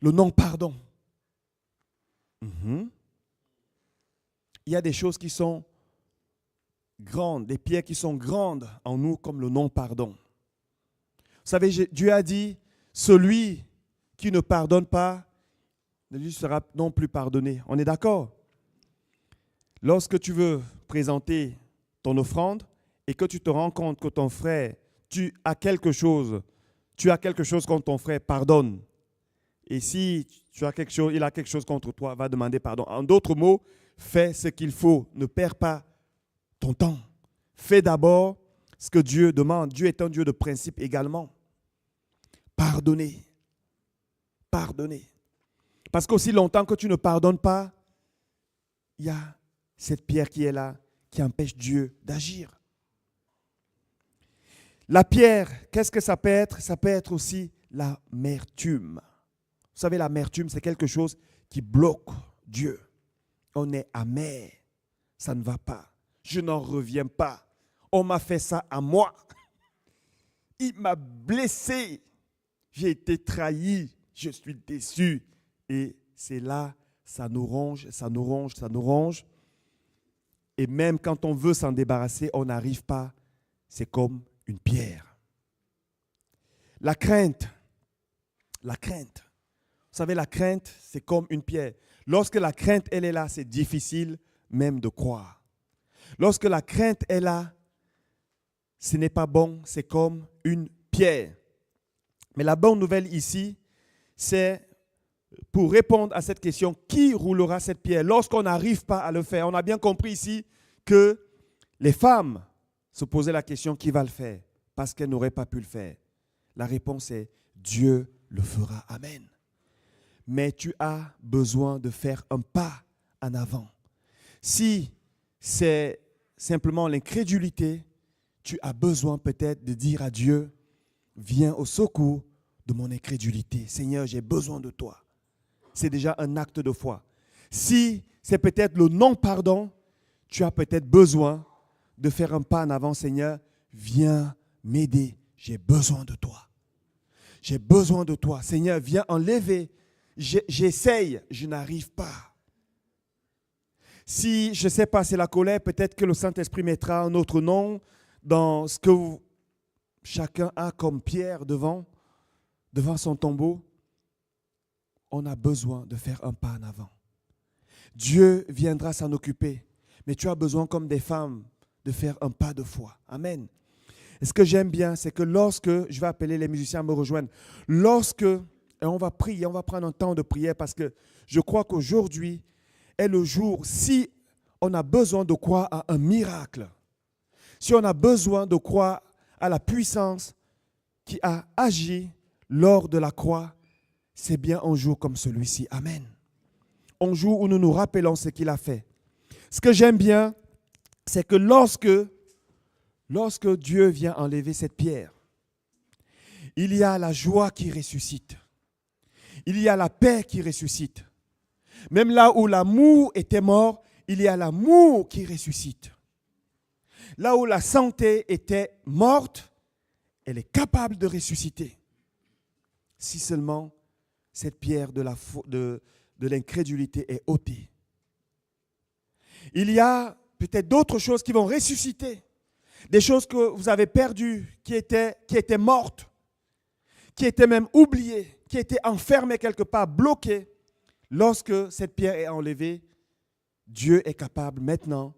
le non-pardon. Il y a des choses qui sont grandes, des pierres qui sont grandes en nous comme le non-pardon. Vous savez, Dieu a dit, celui qui ne pardonne pas, ne lui sera non plus pardonné. On est d'accord? Lorsque tu veux présenter ton offrande et que tu te rends compte que ton frère, tu as quelque chose contre ton frère, pardonne. Et si tu as quelque chose, il a quelque chose contre toi, va demander pardon. En d'autres mots, fais ce qu'il faut. Ne perds pas ton temps. Fais d'abord ce que Dieu demande. Dieu est un Dieu de principe également. Pardonner. Pardonner. Parce qu'aussi longtemps que tu ne pardonnes pas, il y a cette pierre qui est là, qui empêche Dieu d'agir. La pierre, qu'est-ce que ça peut être? Ça peut être aussi l'amertume. Vous savez, l'amertume, c'est quelque chose qui bloque Dieu. On est amer. Ça ne va pas. Je n'en reviens pas. On m'a fait ça à moi. Il m'a blessé. J'ai été trahi. Je suis déçu. Et c'est là, ça nous ronge, ça nous ronge, ça nous ronge. Et même quand on veut s'en débarrasser, on n'arrive pas. C'est comme une pierre. La crainte. La crainte. Vous savez, la crainte, c'est comme une pierre. Lorsque la crainte, elle est là, c'est difficile même de croire. Lorsque la crainte est là, ce n'est pas bon, c'est comme une pierre. Mais la bonne nouvelle ici, c'est pour répondre à cette question, qui roulera cette pierre lorsqu'on n'arrive pas à le faire? On a bien compris ici que les femmes se posaient la question, qui va le faire? Parce qu'elles n'auraient pas pu le faire. La réponse est, Dieu le fera. Amen. Mais tu as besoin de faire un pas en avant. Si c'est simplement l'incrédulité, tu as besoin peut-être de dire à Dieu, viens au secours de mon incrédulité. Seigneur, j'ai besoin de toi. C'est déjà un acte de foi. Si c'est peut-être le non-pardon, tu as peut-être besoin de faire un pas en avant. Seigneur, viens m'aider. J'ai besoin de toi. J'ai besoin de toi. Seigneur, viens enlever. J'essaye, je n'arrive pas. Si, je ne sais pas, c'est la colère, peut-être que le Saint-Esprit mettra un autre nom dans ce que chacun a comme pierre devant son tombeau. On a besoin de faire un pas en avant. Dieu viendra s'en occuper, mais tu as besoin, comme des femmes, de faire un pas de foi. Amen. Et ce que j'aime bien, c'est que lorsque, je vais appeler les musiciens à me rejoindre, et on va prier, on va prendre un temps de prière parce que je crois qu'aujourd'hui est le jour, si on a besoin de croire à un miracle, si on a besoin de croire à la puissance qui a agi lors de la croix, c'est bien un jour comme celui-ci. Amen. Un jour où nous nous rappelons ce qu'il a fait. Ce que j'aime bien, c'est que lorsque Dieu vient enlever cette pierre, il y a la joie qui ressuscite. Il y a la paix qui ressuscite. Même là où l'amour était mort, il y a l'amour qui ressuscite. Là où la santé était morte, elle est capable de ressusciter. Si seulement cette pierre de l'incrédulité est ôtée. Il y a peut-être d'autres choses qui vont ressusciter. Des choses que vous avez perdues, qui étaient mortes, qui étaient même oubliées, qui étaient enfermées quelque part, bloquées. Lorsque cette pierre est enlevée, Dieu est capable maintenant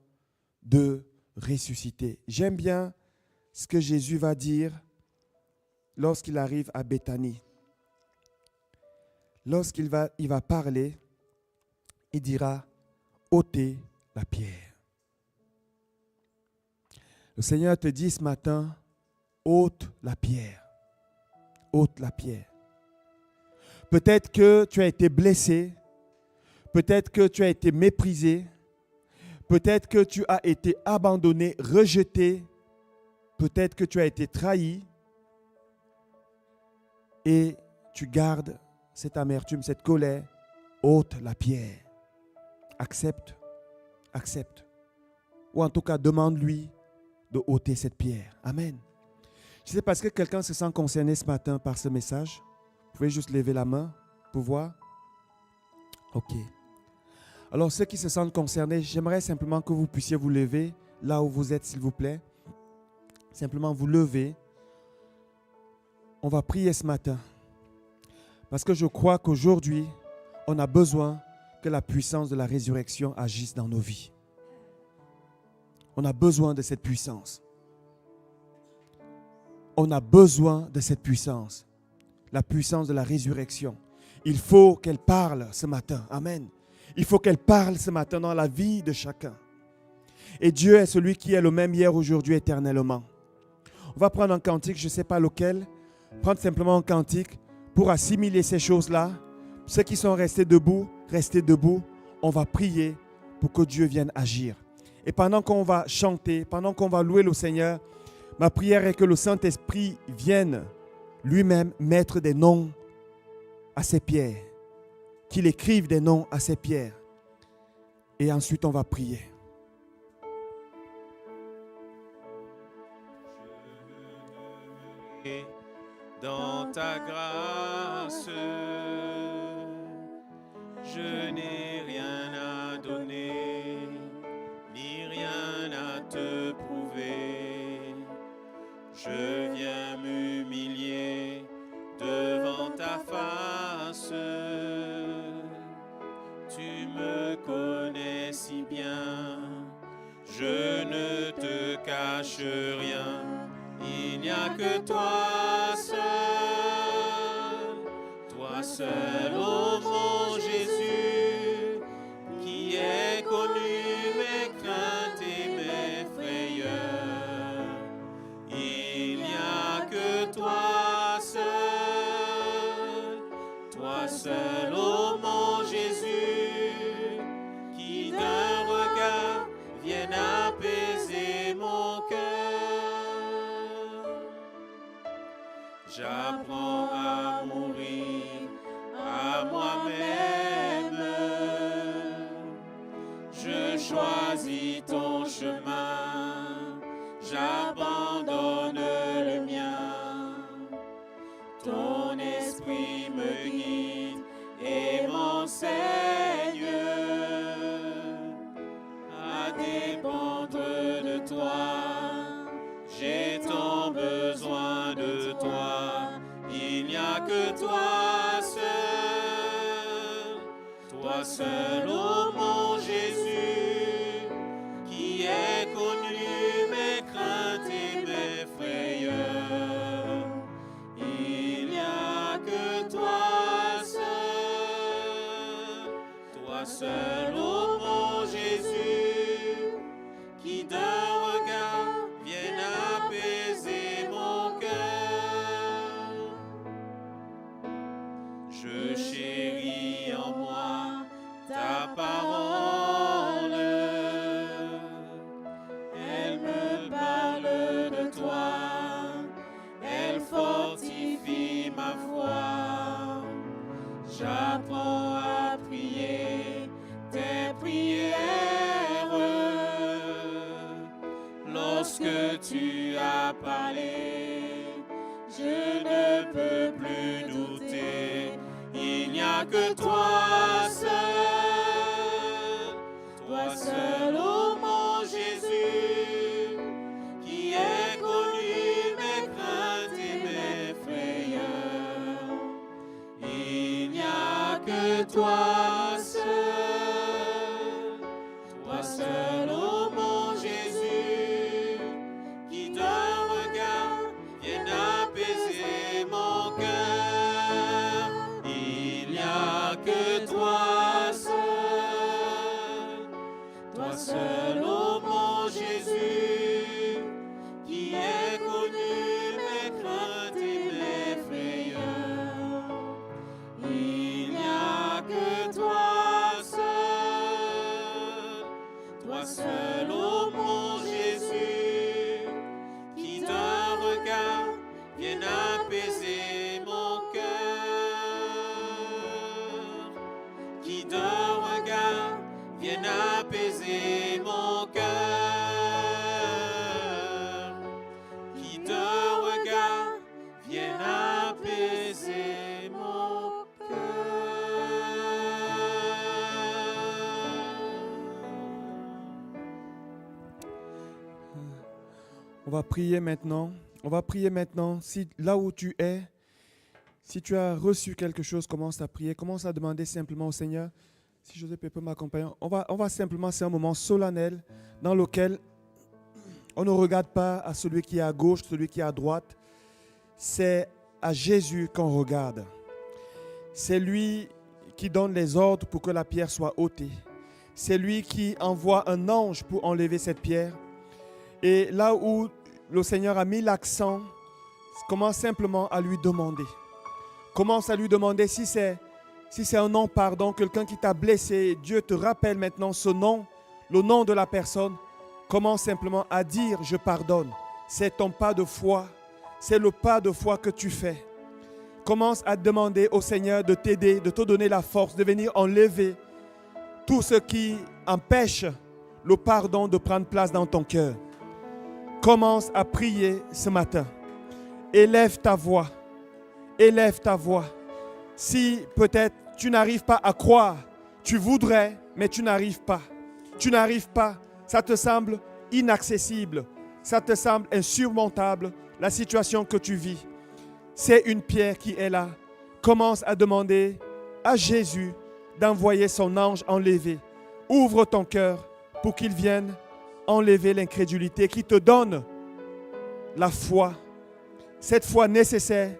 de ressusciter. J'aime bien ce que Jésus va dire lorsqu'il arrive à Béthanie. Lorsqu'il va parler, il dira « ôtez la pierre ». Le Seigneur te dit ce matin « ôte la pierre ». Ôte la pierre. Peut-être que tu as été blessé, peut-être que tu as été méprisé, peut-être que tu as été abandonné, rejeté, peut-être que tu as été trahi et tu gardes cette amertume, cette colère. Ôte la pierre. Accepte, accepte. Ou en tout cas, demande-lui de ôter cette pierre. Amen. Je sais parce que quelqu'un se sent concerné ce matin par ce message. Vous pouvez juste lever la main pour voir. Ok. Alors, ceux qui se sentent concernés, j'aimerais simplement que vous puissiez vous lever là où vous êtes, s'il vous plaît. Simplement vous lever. On va prier ce matin. Parce que je crois qu'aujourd'hui, on a besoin que la puissance de la résurrection agisse dans nos vies. On a besoin de cette puissance. On a besoin de cette puissance. La puissance de la résurrection. Il faut qu'elle parle ce matin. Amen. Il faut qu'elle parle ce matin dans la vie de chacun. Et Dieu est celui qui est le même hier, aujourd'hui, éternellement. On va prendre un cantique, je ne sais pas lequel. Prendre simplement un cantique pour assimiler ces choses-là. Ceux qui sont restés debout, restez debout. On va prier pour que Dieu vienne agir. Et pendant qu'on va chanter, pendant qu'on va louer le Seigneur, ma prière est que le Saint-Esprit vienne lui-même mettre des noms à ces pierres. Qu'il écrive des noms à ces pierres. Et ensuite, on va prier. Dans ta grâce, je n'ai rien à donner, ni rien à te prouver. Je viens m'humilier devant ta face. Tu me connais si bien, je ne te cache rien. Il n'y a que toi seul, ô mon Jésus, qui ai connu mes craintes et mes frayeurs. Il n'y a que toi seul, ô mon Jésus, qui d'un regard vienne apaiser mon cœur. J'apprends à mourir à moi-même. Je choisis ton chemin, j'abandonne le mien. Ton esprit me guide et m'enseigne à dépendre de toi. J'ai tant besoin de toi. Il n'y a que toi seul, ô mon Jésus, qui ai connu mes craintes et mes frayeurs. Il n'y a que toi seul, ô mon Jésus, qui d'un regard vienne apaiser mon cœur. Je chéris en moi ta parole. Elle me parle de toi, elle fortifie ma foi. J'apprends à prier tes prières. Lorsque tu as parlé, je ne peux plus douter. Il n'y a que toi seul, ô mon Jésus, qui est connu mes craintes et mes frayeurs. Il n'y a que toi seul, ô mon Jésus, qui d'un regard vienne apaiser mon cœur. Il n'y a que toi seul, ô mon Jésus, qui est connu mes craintes et mes frayeurs. Il n'y a que toi seul, ô mon Jésus, qui d'un regard vienne apaiser mon cœur, qui d'un regard vienne apaiser mon cœur, qui d'un regard vienne apaiser mon cœur. On va prier maintenant. On va prier maintenant. Si là où tu es, si tu as reçu quelque chose, commence à prier. Commence à demander simplement au Seigneur. Si Joseph peut m'accompagner, on va simplement, c'est un moment solennel dans lequel on ne regarde pas à celui qui est à gauche, celui qui est à droite. C'est à Jésus qu'on regarde. C'est lui qui donne les ordres pour que la pierre soit ôtée. C'est lui qui envoie un ange pour enlever cette pierre. Et là où le Seigneur a mis l'accent, commence simplement à lui demander. Commence à lui demander si c'est un non pardon, quelqu'un qui t'a blessé, Dieu te rappelle maintenant ce nom, le nom de la personne. Commence simplement à dire je pardonne. C'est ton pas de foi, c'est le pas de foi que tu fais. Commence à demander au Seigneur de t'aider, de te donner la force, de venir enlever tout ce qui empêche le pardon de prendre place dans ton cœur. Commence à prier ce matin. Élève ta voix. Élève ta voix. Si peut-être tu n'arrives pas à croire, tu voudrais, mais tu n'arrives pas. Tu n'arrives pas. Ça te semble inaccessible. Ça te semble insurmontable, la situation que tu vis. C'est une pierre qui est là. Commence à demander à Jésus d'envoyer son ange enlever. Ouvre ton cœur pour qu'il vienne enlever l'incrédulité, qui te donne la foi. Cette foi nécessaire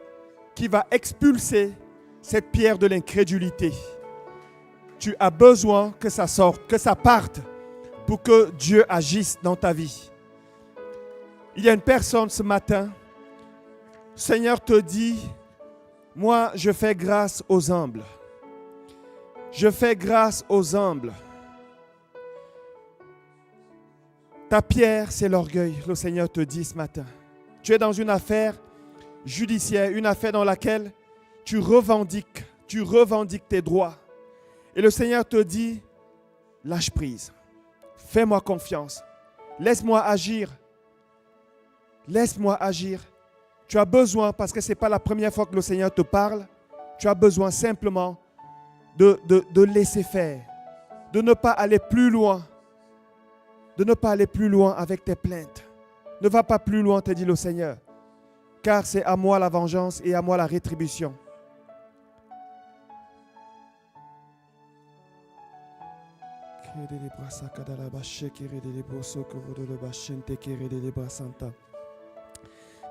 qui va expulser cette pierre de l'incrédulité. Tu as besoin que ça sorte, que ça parte pour que Dieu agisse dans ta vie. Il y a une personne ce matin, le Seigneur te dit, moi je fais grâce aux humbles. Je fais grâce aux humbles. Ta pierre, c'est l'orgueil, le Seigneur te dit ce matin. Tu es dans une affaire judiciaire, une affaire dans laquelle tu revendiques tes droits. Et le Seigneur te dit, lâche prise, fais-moi confiance, laisse-moi agir. Laisse-moi agir. Tu as besoin, parce que ce n'est pas la première fois que le Seigneur te parle, tu as besoin simplement de laisser faire, de ne pas aller plus loin, de ne pas aller plus loin avec tes plaintes. Ne va pas plus loin, te dit le Seigneur, car c'est à moi la vengeance et à moi la rétribution.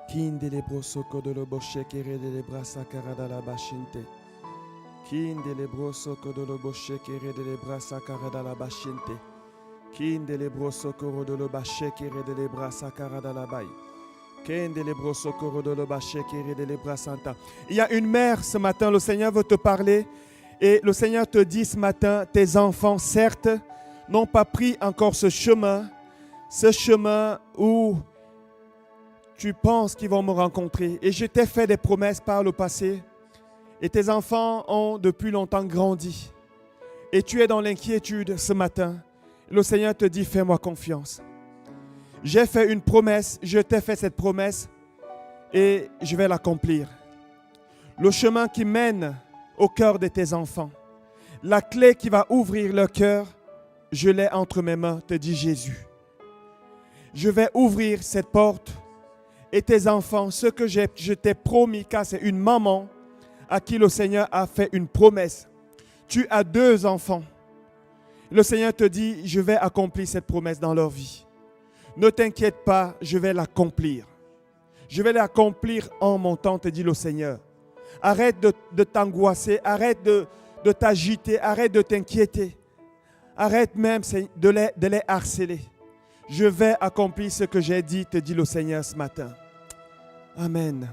Kindele brosoko de l'oboshe kere de lebrasa karada la bashinte. Kindele brosoko de l'oboshe kere de lebrasa karada la bashinte. Kindele brosoko de l'obashe kere de lebrasa karada la bay. Il y a une mère ce matin, le Seigneur veut te parler et le Seigneur te dit ce matin, tes enfants certes n'ont pas pris encore ce chemin où tu penses qu'ils vont me rencontrer. Et je t'ai fait des promesses par le passé et tes enfants ont depuis longtemps grandi. Et tu es dans l'inquiétude ce matin. Le Seigneur te dit, fais-moi confiance. J'ai fait une promesse, je t'ai fait cette promesse et je vais l'accomplir. Le chemin qui mène au cœur de tes enfants, la clé qui va ouvrir leur cœur, je l'ai entre mes mains, te dit Jésus. Je vais ouvrir cette porte et tes enfants, ce que je t'ai promis, car c'est une maman à qui le Seigneur a fait une promesse. Tu as 2 enfants. Le Seigneur te dit, je vais accomplir cette promesse dans leur vie. Ne t'inquiète pas, je vais l'accomplir. Je vais l'accomplir en mon temps, te dit le Seigneur. Arrête de t'angoisser, arrête de t'agiter, arrête de t'inquiéter. Arrête même de les harceler. Je vais accomplir ce que j'ai dit, te dit le Seigneur ce matin. Amen.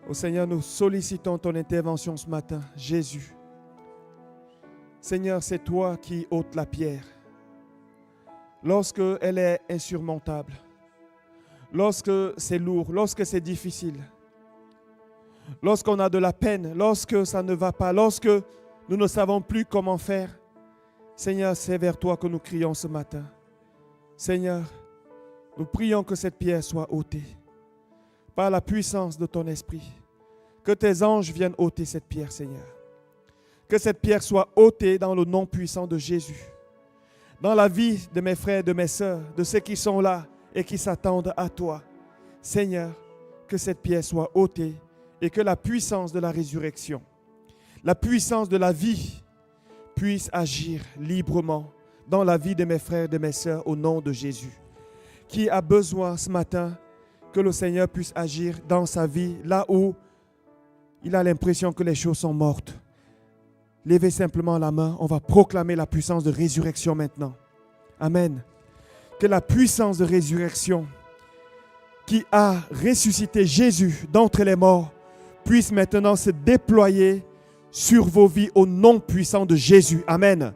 Au Seigneur, nous sollicitons ton intervention ce matin, Jésus. Seigneur, c'est toi qui ôtes la pierre. Lorsque elle est insurmontable, lorsque c'est lourd, lorsque c'est difficile, lorsqu'on a de la peine, lorsque ça ne va pas, lorsque nous ne savons plus comment faire, Seigneur, c'est vers toi que nous crions ce matin. Seigneur, nous prions que cette pierre soit ôtée par la puissance de ton esprit. Que tes anges viennent ôter cette pierre, Seigneur. Que cette pierre soit ôtée dans le nom puissant de Jésus. Dans la vie de mes frères et de mes sœurs, de ceux qui sont là et qui s'attendent à toi. Seigneur, que cette pierre soit ôtée et que la puissance de la résurrection, la puissance de la vie puisse agir librement dans la vie de mes frères et de mes sœurs au nom de Jésus. Qui a besoin ce matin que le Seigneur puisse agir dans sa vie là où il a l'impression que les choses sont mortes. Levez simplement la main, on va proclamer la puissance de résurrection maintenant. Amen. Que la puissance de résurrection qui a ressuscité Jésus d'entre les morts puisse maintenant se déployer sur vos vies au nom puissant de Jésus. Amen.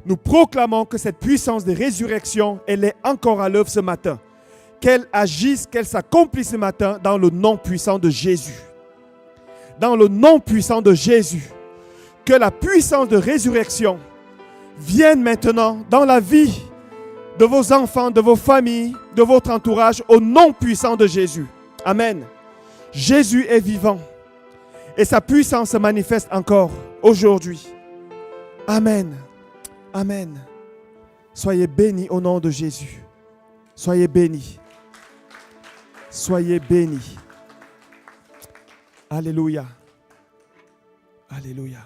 Nous proclamons que cette puissance de résurrection, elle est encore à l'œuvre ce matin. Qu'elle agisse, qu'elle s'accomplisse ce matin dans le nom puissant de Jésus. Dans le nom puissant de Jésus. Que la puissance de résurrection vienne maintenant dans la vie de vos enfants, de vos familles, de votre entourage, au nom puissant de Jésus. Amen. Jésus est vivant et sa puissance se manifeste encore aujourd'hui. Amen. Amen. Soyez bénis au nom de Jésus. Soyez bénis. Soyez bénis. Alléluia. Alléluia.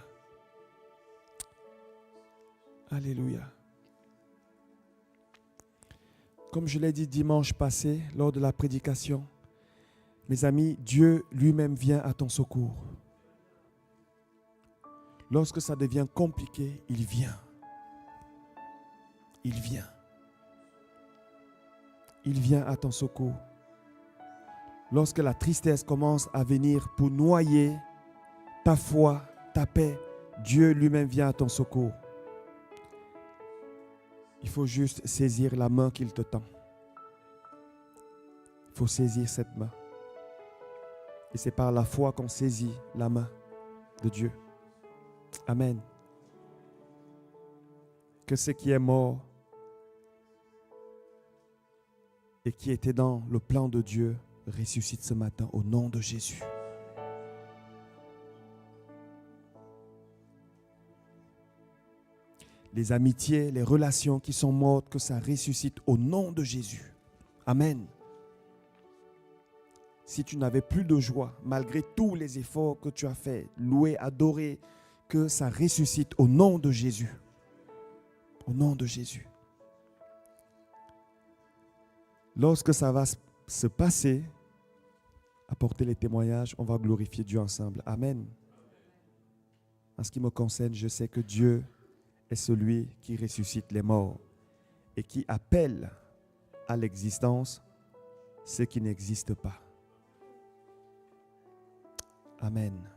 Alléluia. Comme je l'ai dit dimanche passé lors de la prédication, mes amis, Dieu lui-même vient à ton secours. Lorsque ça devient compliqué, il vient. Il vient. Il vient à ton secours. Lorsque la tristesse commence à venir pour noyer ta foi, ta paix, Dieu lui-même vient à ton secours. Il faut juste saisir la main qu'il te tend. Il faut saisir cette main. Et c'est par la foi qu'on saisit la main de Dieu. Amen. Que ce qui est mort et qui était dans le plan de Dieu ressuscite ce matin au nom de Jésus. Les amitiés, les relations qui sont mortes, que ça ressuscite au nom de Jésus. Amen. Si tu n'avais plus de joie, malgré tous les efforts que tu as faits, louer, adorer, que ça ressuscite au nom de Jésus. Au nom de Jésus. Lorsque ça va se passer, apporter les témoignages, on va glorifier Dieu ensemble. Amen. En ce qui me concerne, je sais que Dieu est celui qui ressuscite les morts et qui appelle à l'existence ce qui n'existe pas. Amen.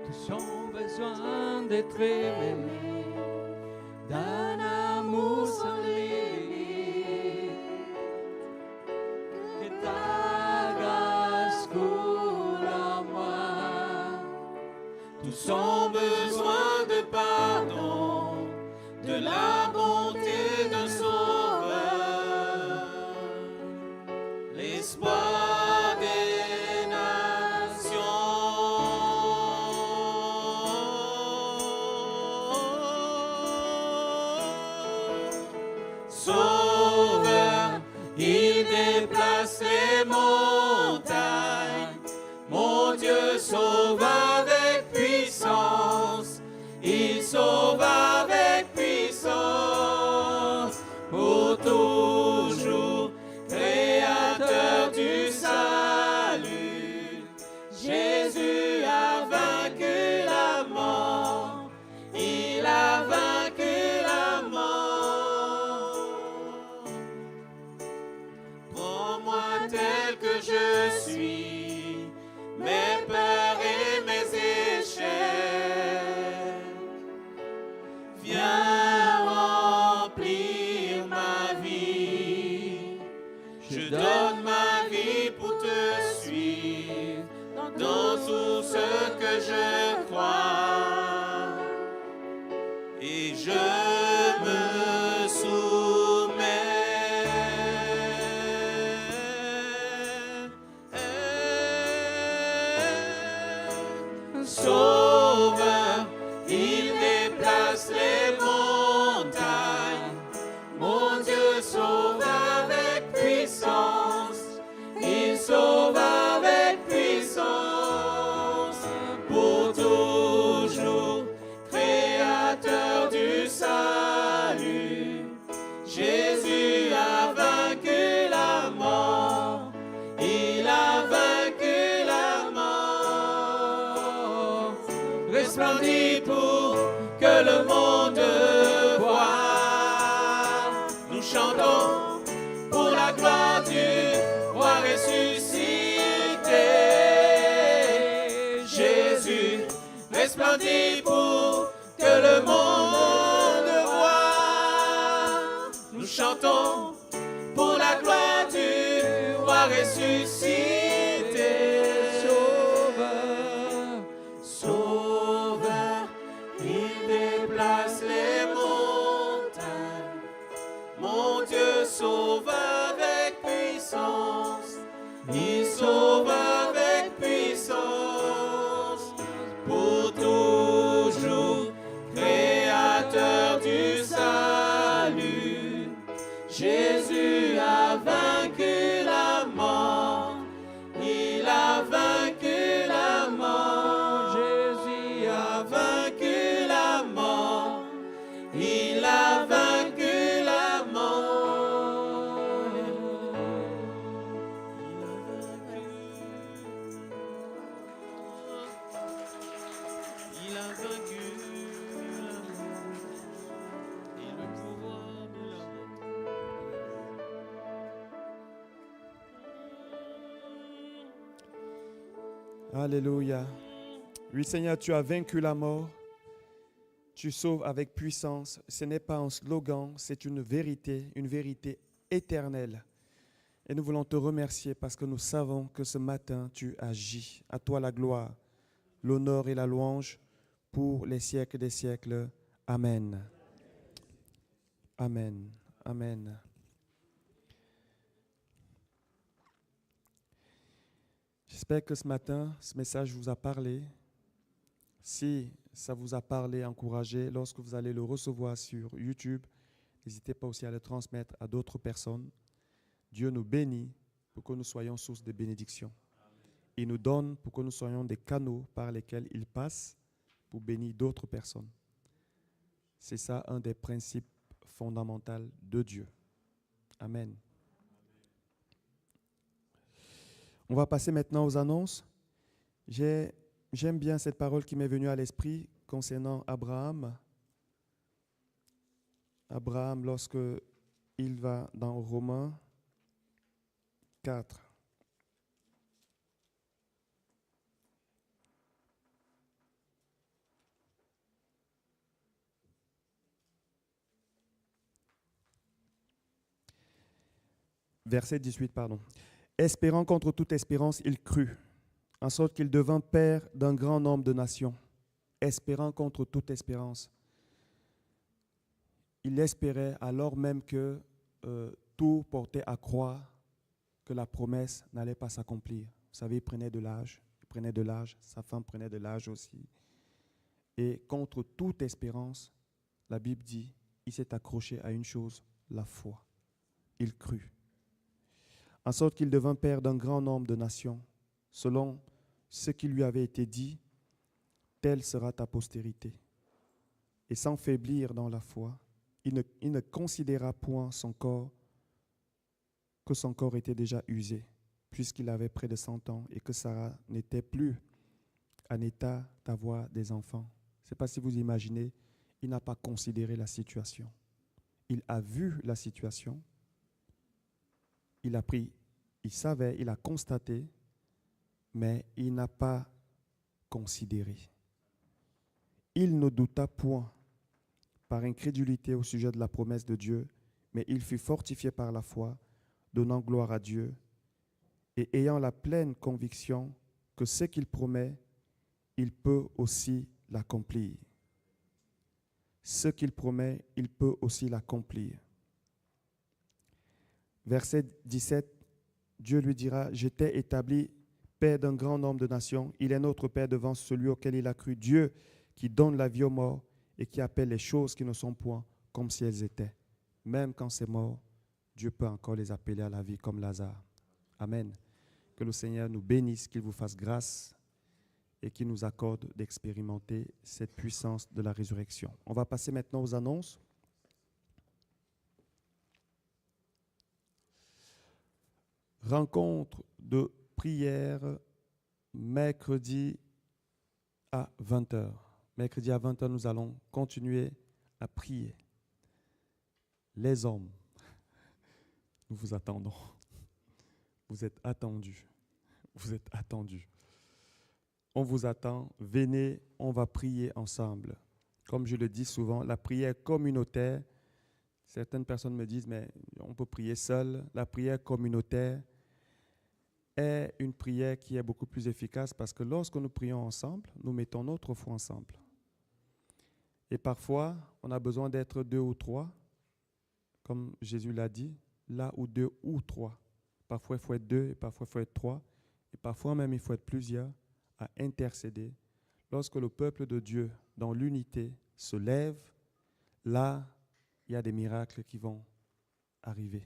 Tous ont besoin d'être aimés d'un amour sans limite. Que ta grâce coule en moi. Tous ont besoin de pardon, de la bonté d'un sauveur, l'espoir des nations. Sauveur, il déplace les montagnes. Mon Dieu sauve avec puissance. Il sauve avec puissance. Pour toujours, créateur du salut. Jésus a vaincu la mort. Il a vaincu la mort. Prends-moi tel que je suis, mes peurs et mes échecs. Viens remplir ma vie. Je donne ma vie pour te suivre dans tout ce que je crois. Et je me soumets. Sauveur, il déplace les montagnes. Mon Dieu sauve avec puissance. Il sauve avec puissance. Pour toujours, créateur du salut. Jésus a vaincu la mort. Il a vaincu la mort. Resplendit pour que le monde voie. Nous chantons pour la gloire du roi ressuscité. Jésus resplendit pour que le monde voie. Nous chantons pour la gloire du roi ressuscité. Sauveur, Sauveur, il déplace les montagnes. Mon Dieu sauve avec puissance. Il sauve avec puissance. Pour toujours, créateur du salut. Jésus a vaincu la mort. Il a vaincu la mort. Jésus a vaincu la mort. Il a vaincu la mort. Il a vaincu la mort. Et le pouvoir de la mort. Alléluia. Oui, Seigneur, tu as vaincu la mort. Tu sauves avec puissance. Ce n'est pas un slogan, c'est une vérité éternelle. Et nous voulons te remercier parce que nous savons que ce matin, tu agis. À toi la gloire, l'honneur et la louange pour les siècles des siècles. Amen. Amen. Amen. J'espère que ce matin, ce message vous a parlé. Si ça vous a parlé, encouragé, lorsque vous allez le recevoir sur YouTube, n'hésitez pas aussi à le transmettre à d'autres personnes. Dieu nous bénit pour que nous soyons source de bénédiction. Il nous donne pour que nous soyons des canaux par lesquels il passe pour bénir d'autres personnes. C'est ça un des principes fondamentaux de Dieu. Amen. On va passer maintenant aux annonces. J'aime bien cette parole qui m'est venue à l'esprit concernant Abraham. Abraham, lorsque il va dans Romains 4. Verset 18, pardon. Espérant contre toute espérance, il crut, en sorte qu'il devint père d'un grand nombre de nations. Espérant contre toute espérance. Il espérait alors même que tout portait à croire que la promesse n'allait pas s'accomplir. Vous savez, il prenait de l'âge, sa femme prenait de l'âge aussi. Et contre toute espérance, la Bible dit, il s'est accroché à une chose, la foi. Il crut. En sorte qu'il devint père d'un grand nombre de nations, selon ce qui lui avait été dit, telle sera ta postérité. Et sans faiblir dans la foi, il ne considéra point que son corps était déjà usé, puisqu'il avait près de 100 ans et que Sarah n'était plus en état d'avoir des enfants. Je ne sais pas si vous imaginez, il n'a pas considéré la situation. Il a vu la situation, il savait, il a constaté, mais il n'a pas considéré. Il ne douta point par incrédulité au sujet de la promesse de Dieu, mais il fut fortifié par la foi, donnant gloire à Dieu, et ayant la pleine conviction que ce qu'il promet, il peut aussi l'accomplir. Ce qu'il promet, il peut aussi l'accomplir. Verset 17, Dieu lui dira, « Je t'ai établi père d'un grand nombre de nations. Il est notre père devant celui auquel il a cru. Dieu qui donne la vie aux morts et qui appelle les choses qui ne sont point comme si elles étaient. Même quand c'est mort, Dieu peut encore les appeler à la vie comme Lazare. » Amen. Que le Seigneur nous bénisse, qu'il vous fasse grâce et qu'il nous accorde d'expérimenter cette puissance de la résurrection. On va passer maintenant aux annonces. Rencontre de prière mercredi à 20h. Mercredi à 20h, nous allons continuer à prier. Les hommes, nous vous attendons. Vous êtes attendus. Vous êtes attendus. On vous attend. Venez, on va prier ensemble. Comme je le dis souvent, la prière communautaire, certaines personnes me disent, mais on peut prier seul. La prière communautaire est une prière qui est beaucoup plus efficace parce que lorsque nous prions ensemble, nous mettons notre foi ensemble. Et parfois, on a besoin d'être 2 ou 3, comme Jésus l'a dit, là où 2 ou 3. Parfois, il faut être 2 et parfois, il faut être 3. Et parfois même, il faut être plusieurs à intercéder. Lorsque le peuple de Dieu, dans l'unité, se lève, là, il y a des miracles qui vont arriver.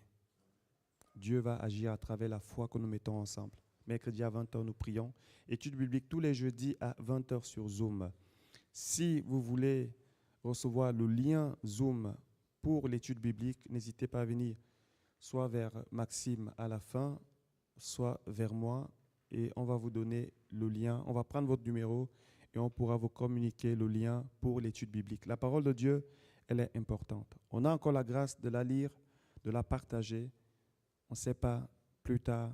Dieu va agir à travers la foi que nous mettons ensemble. Mercredi à 20h, nous prions. Étude biblique tous les jeudis à 20h sur Zoom. Si vous voulez recevoir le lien Zoom pour l'étude biblique, n'hésitez pas à venir soit vers Maxime à la fin, soit vers moi, et on va vous donner le lien. On va prendre votre numéro et on pourra vous communiquer le lien pour l'étude biblique. La parole de Dieu, elle est importante. On a encore la grâce de la lire, de la partager. On ne sait pas plus tard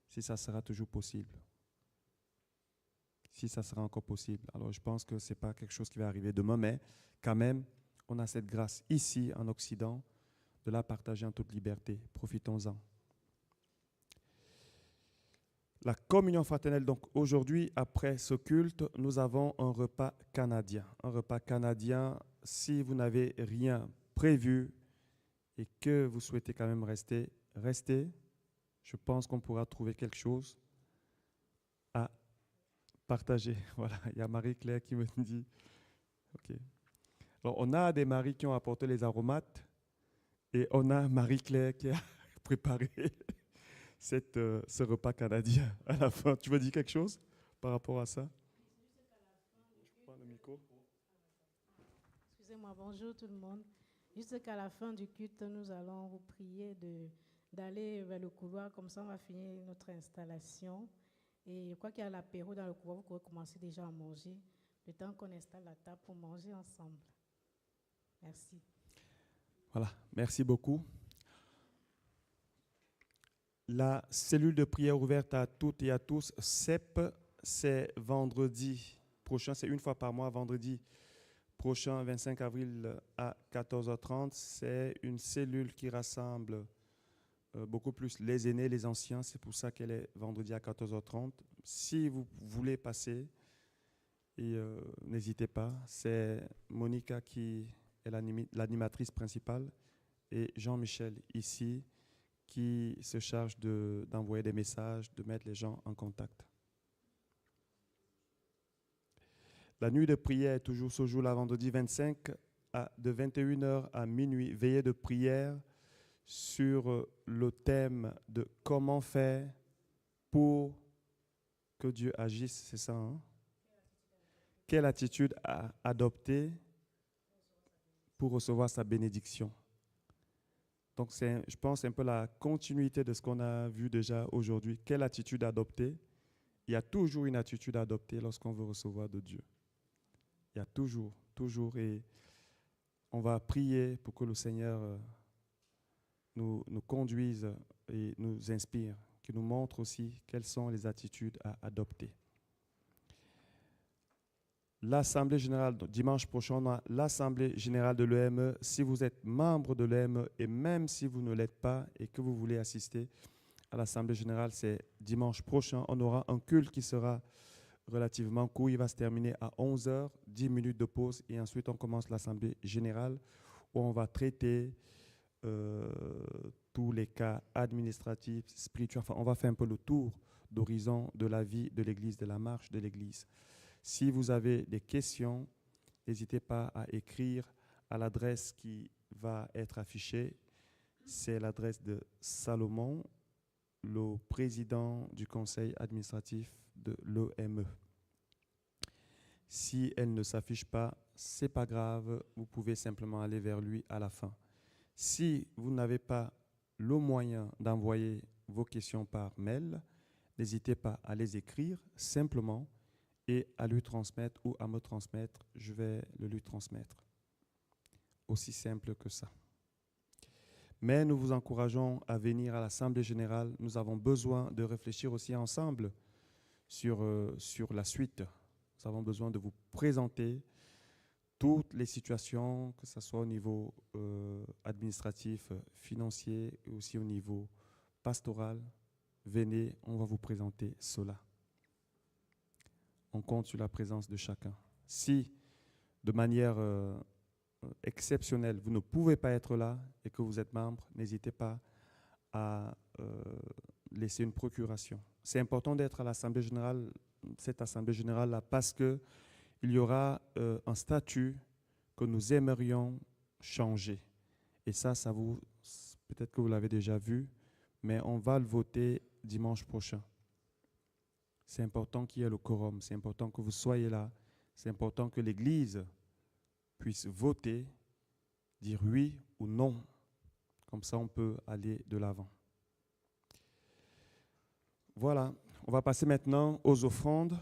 si ça sera toujours possible. Si ça sera encore possible. Alors je pense que ce n'est pas quelque chose qui va arriver demain, mais quand même, on a cette grâce ici en Occident de la partager en toute liberté. Profitons-en. La communion fraternelle, donc aujourd'hui, après ce culte, nous avons un repas canadien. Un repas canadien, si vous n'avez rien prévu et que vous souhaitez quand même rester, restez. Je pense qu'on pourra trouver quelque chose à partager. Voilà, il y a Marie-Claire qui me dit. OK. Alors, on a des maris qui ont apporté les aromates et on a Marie-Claire qui a préparé ce repas canadien à la fin. Tu veux dire quelque chose par rapport à ça? Je prends le micro. Excusez-moi, bonjour tout le monde. Juste qu'à la fin du culte, nous allons vous prier d'aller vers le couloir, comme ça on va finir notre installation. Et je crois qu'il y a l'apéro dans le couloir, vous pouvez commencer déjà à manger, le temps qu'on installe la table pour manger ensemble. Merci. Voilà, merci beaucoup. La cellule de prière ouverte à toutes et à tous, CEP, c'est vendredi prochain, c'est une fois par mois, vendredi prochain, 25 avril à 14h30. C'est une cellule qui rassemble beaucoup plus les aînés, les anciens. C'est pour ça qu'elle est vendredi à 14h30. Si vous voulez passer, n'hésitez pas. C'est Monica qui est l'animatrice principale et Jean-Michel ici qui se charge d'envoyer des messages, de mettre les gens en contact. La nuit de prière se joue la vendredi 25 de 21h à minuit. Veillée de prière sur le thème de comment faire pour que Dieu agisse, c'est ça, hein? Quelle attitude adopter pour recevoir sa bénédiction? Donc, je pense, un peu la continuité de ce qu'on a vu déjà aujourd'hui. Quelle attitude adopter? Il y a toujours une attitude à adopter lorsqu'on veut recevoir de Dieu. Il y a toujours. Et on va prier pour que le Seigneur nous conduise et nous inspire, qu'il nous montre aussi quelles sont les attitudes à adopter. L'Assemblée générale, dimanche prochain, on a l'Assemblée générale de l'EME. Si vous êtes membre de l'EME et même si vous ne l'êtes pas et que vous voulez assister à l'Assemblée générale, c'est dimanche prochain. On aura un culte qui sera relativement court. Il va se terminer à 11h, 10 minutes de pause et ensuite on commence l'Assemblée générale où on va traiter tous les cas administratifs, spirituels. Enfin, on va faire un peu le tour d'horizon de la vie de l'Église, de la marche de l'Église. Si vous avez des questions, n'hésitez pas à écrire à l'adresse qui va être affichée. C'est l'adresse de Salomon, le président du conseil administratif de l'EME. Si elle ne s'affiche pas, ce n'est pas grave, vous pouvez simplement aller vers lui à la fin. Si vous n'avez pas le moyen d'envoyer vos questions par mail, n'hésitez pas à les écrire simplement et à lui transmettre ou à me transmettre, je vais le lui transmettre. Aussi simple que ça. Mais nous vous encourageons à venir à l'Assemblée générale. Nous avons besoin de réfléchir aussi ensemble sur la suite. Nous avons besoin de vous présenter toutes les situations, que ce soit au niveau administratif, financier, et aussi au niveau pastoral. Venez, on va vous présenter cela. On compte sur la présence de chacun. Si, de manière exceptionnelle, vous ne pouvez pas être là et que vous êtes membre, n'hésitez pas à laisser une procuration. C'est important d'être à l'Assemblée générale, cette Assemblée générale-là, parce qu'il y aura un statut que nous aimerions changer. Et ça vous, peut-être que vous l'avez déjà vu, mais on va le voter dimanche prochain. C'est important qu'il y ait le quorum, c'est important que vous soyez là, c'est important que l'Église puisse voter, dire oui ou non. Comme ça, on peut aller de l'avant. Voilà, on va passer maintenant aux offrandes.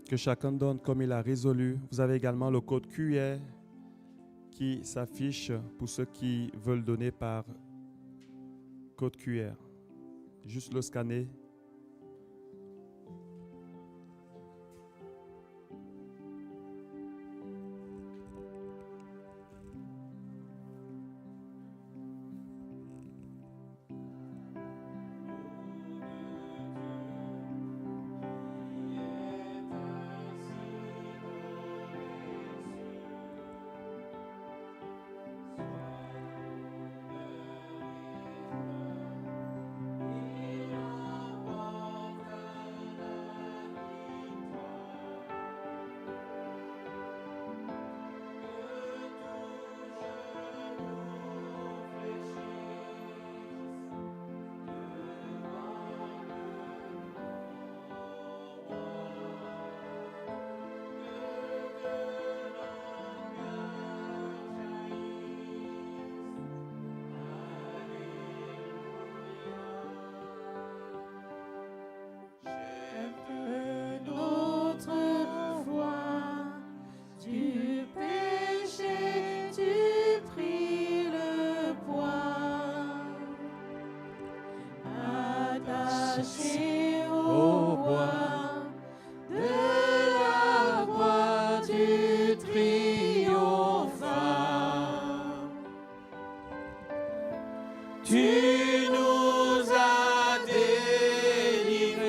Que chacun donne comme il a résolu. Vous avez également le code QR qui s'affiche pour ceux qui veulent donner par code QR. Juste le scanner attachés au bois de la croix du triomphal. Tu nous as délivrés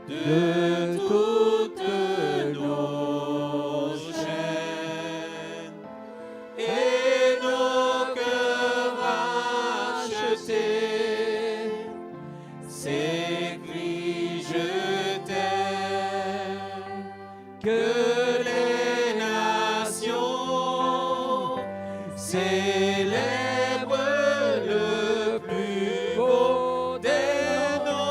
de toutes nos chaînes et nos cœurs rachetés. Ces cris je t'aime, que les nations célèbrent le plus beau des noms.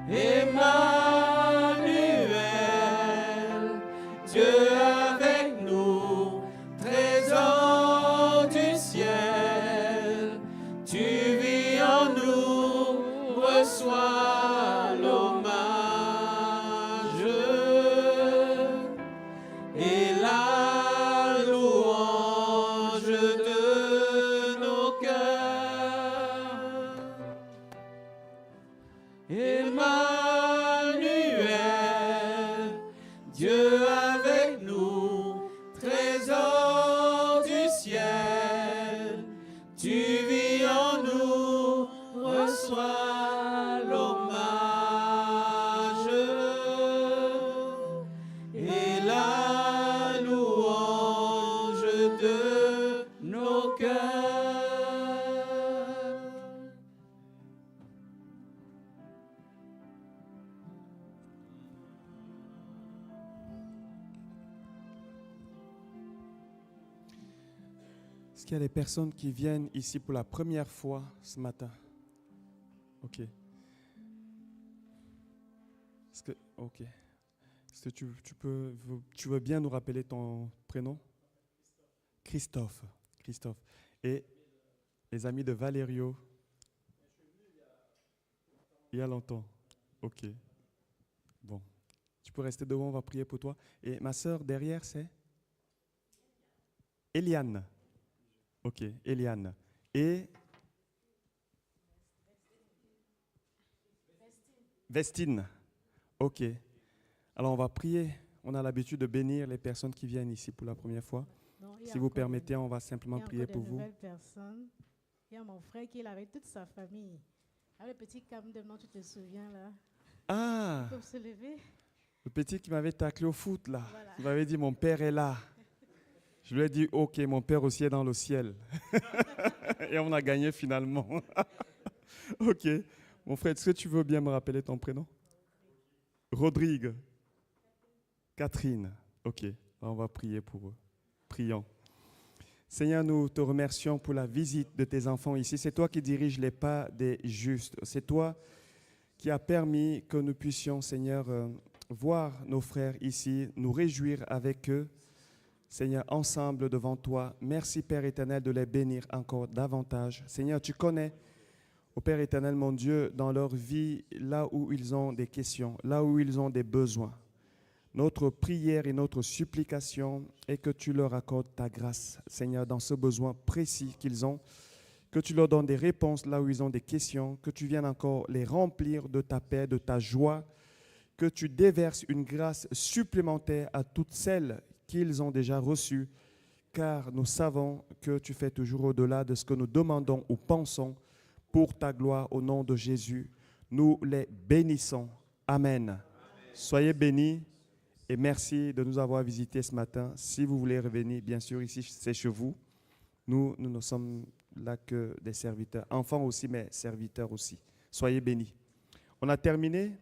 Emmanuel, Dieu avec nous, trésor du ciel, tu vis en nous, reçois l'hommage et la louange de nos cœurs. Emmanuel, Dieu avec nous, trésor du ciel, tu vis en nous, reçois l'hommage et la louange de nos cœurs. Est-ce qu'il y a des personnes qui viennent ici pour la première fois ce matin? Ok. Ok. Est-ce que tu veux bien nous rappeler ton prénom? Christophe. Christophe. Et les amis de Valerio? Il y a longtemps. Ok. Bon. Tu peux rester devant, on va prier pour toi. Et ma sœur derrière, c'est Eliane. Ok, Eliane. Et Vestine. Ok. Alors on va prier. On a l'habitude de bénir les personnes qui viennent ici pour la première fois. Non, Si vous permettez, on va simplement prier pour vous. Personnes. Il y a mon frère qui est là avec toute sa famille. Ah, le petit Camden, tu te souviens là? Ah, Il peut se lever. le petit qui m'avait taclé au foot là. Voilà. Il m'avait dit mon père est là. Je lui ai dit ok, mon père aussi est dans le ciel. Et on a gagné finalement. Ok. Mon frère, est-ce que tu veux bien me rappeler ton prénom? Rodrigue. Catherine. Ok. On va prier pour eux. Prions. Seigneur, nous te remercions pour la visite de tes enfants ici. C'est toi qui diriges les pas des justes. C'est toi qui as permis que nous puissions, Seigneur, voir nos frères ici, nous réjouir avec eux. Seigneur, ensemble devant toi. Merci, Père éternel, de les bénir encore davantage. Seigneur, tu connais, ô Père éternel, mon Dieu, dans leur vie, là où ils ont des questions, là où ils ont des besoins. Notre prière et notre supplication est que tu leur accordes ta grâce, Seigneur, dans ce besoin précis qu'ils ont, que tu leur donnes des réponses là où ils ont des questions, que tu viennes encore les remplir de ta paix, de ta joie, que tu déverses une grâce supplémentaire à toutes celles qu'ils ont déjà reçues, car nous savons que tu fais toujours au-delà de ce que nous demandons ou pensons pour ta gloire au nom de Jésus. Nous les bénissons. Amen. Soyez bénis. Et merci de nous avoir visités ce matin. Si vous voulez revenir, bien sûr, ici, c'est chez vous. Nous ne sommes là que des serviteurs. Enfants aussi, mais serviteurs aussi. Soyez bénis. On a terminé.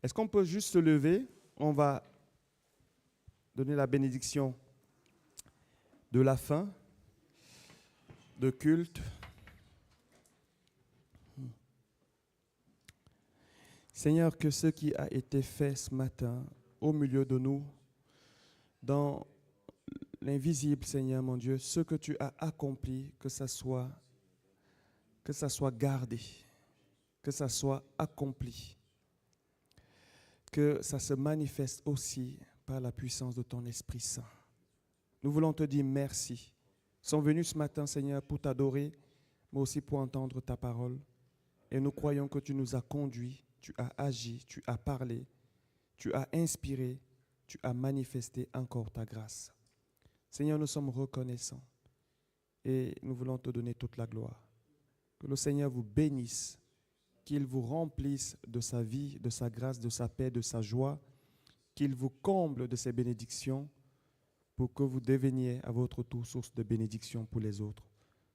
Est-ce qu'on peut juste se lever? On va donner la bénédiction de la fin de culte. Seigneur, que ce qui a été fait ce matin au milieu de nous, dans l'invisible, Seigneur mon Dieu, ce que tu as accompli, que ça soit gardé, que ça soit accompli, que ça se manifeste aussi par la puissance de ton Esprit Saint. Nous voulons te dire merci. Nous sommes venus ce matin, Seigneur, pour t'adorer, mais aussi pour entendre ta parole. Et nous croyons que tu nous as conduits, tu as agi, tu as parlé, tu as inspiré, tu as manifesté encore ta grâce. Seigneur, nous sommes reconnaissants et nous voulons te donner toute la gloire. Que le Seigneur vous bénisse, qu'il vous remplisse de sa vie, de sa grâce, de sa paix, de sa joie, qu'il vous comble de ses bénédictions pour que vous deveniez à votre tour source de bénédiction pour les autres.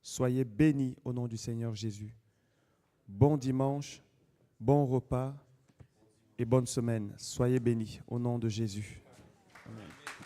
Soyez bénis au nom du Seigneur Jésus. Bon dimanche, bon repas et bonne semaine. Soyez bénis au nom de Jésus. Amen.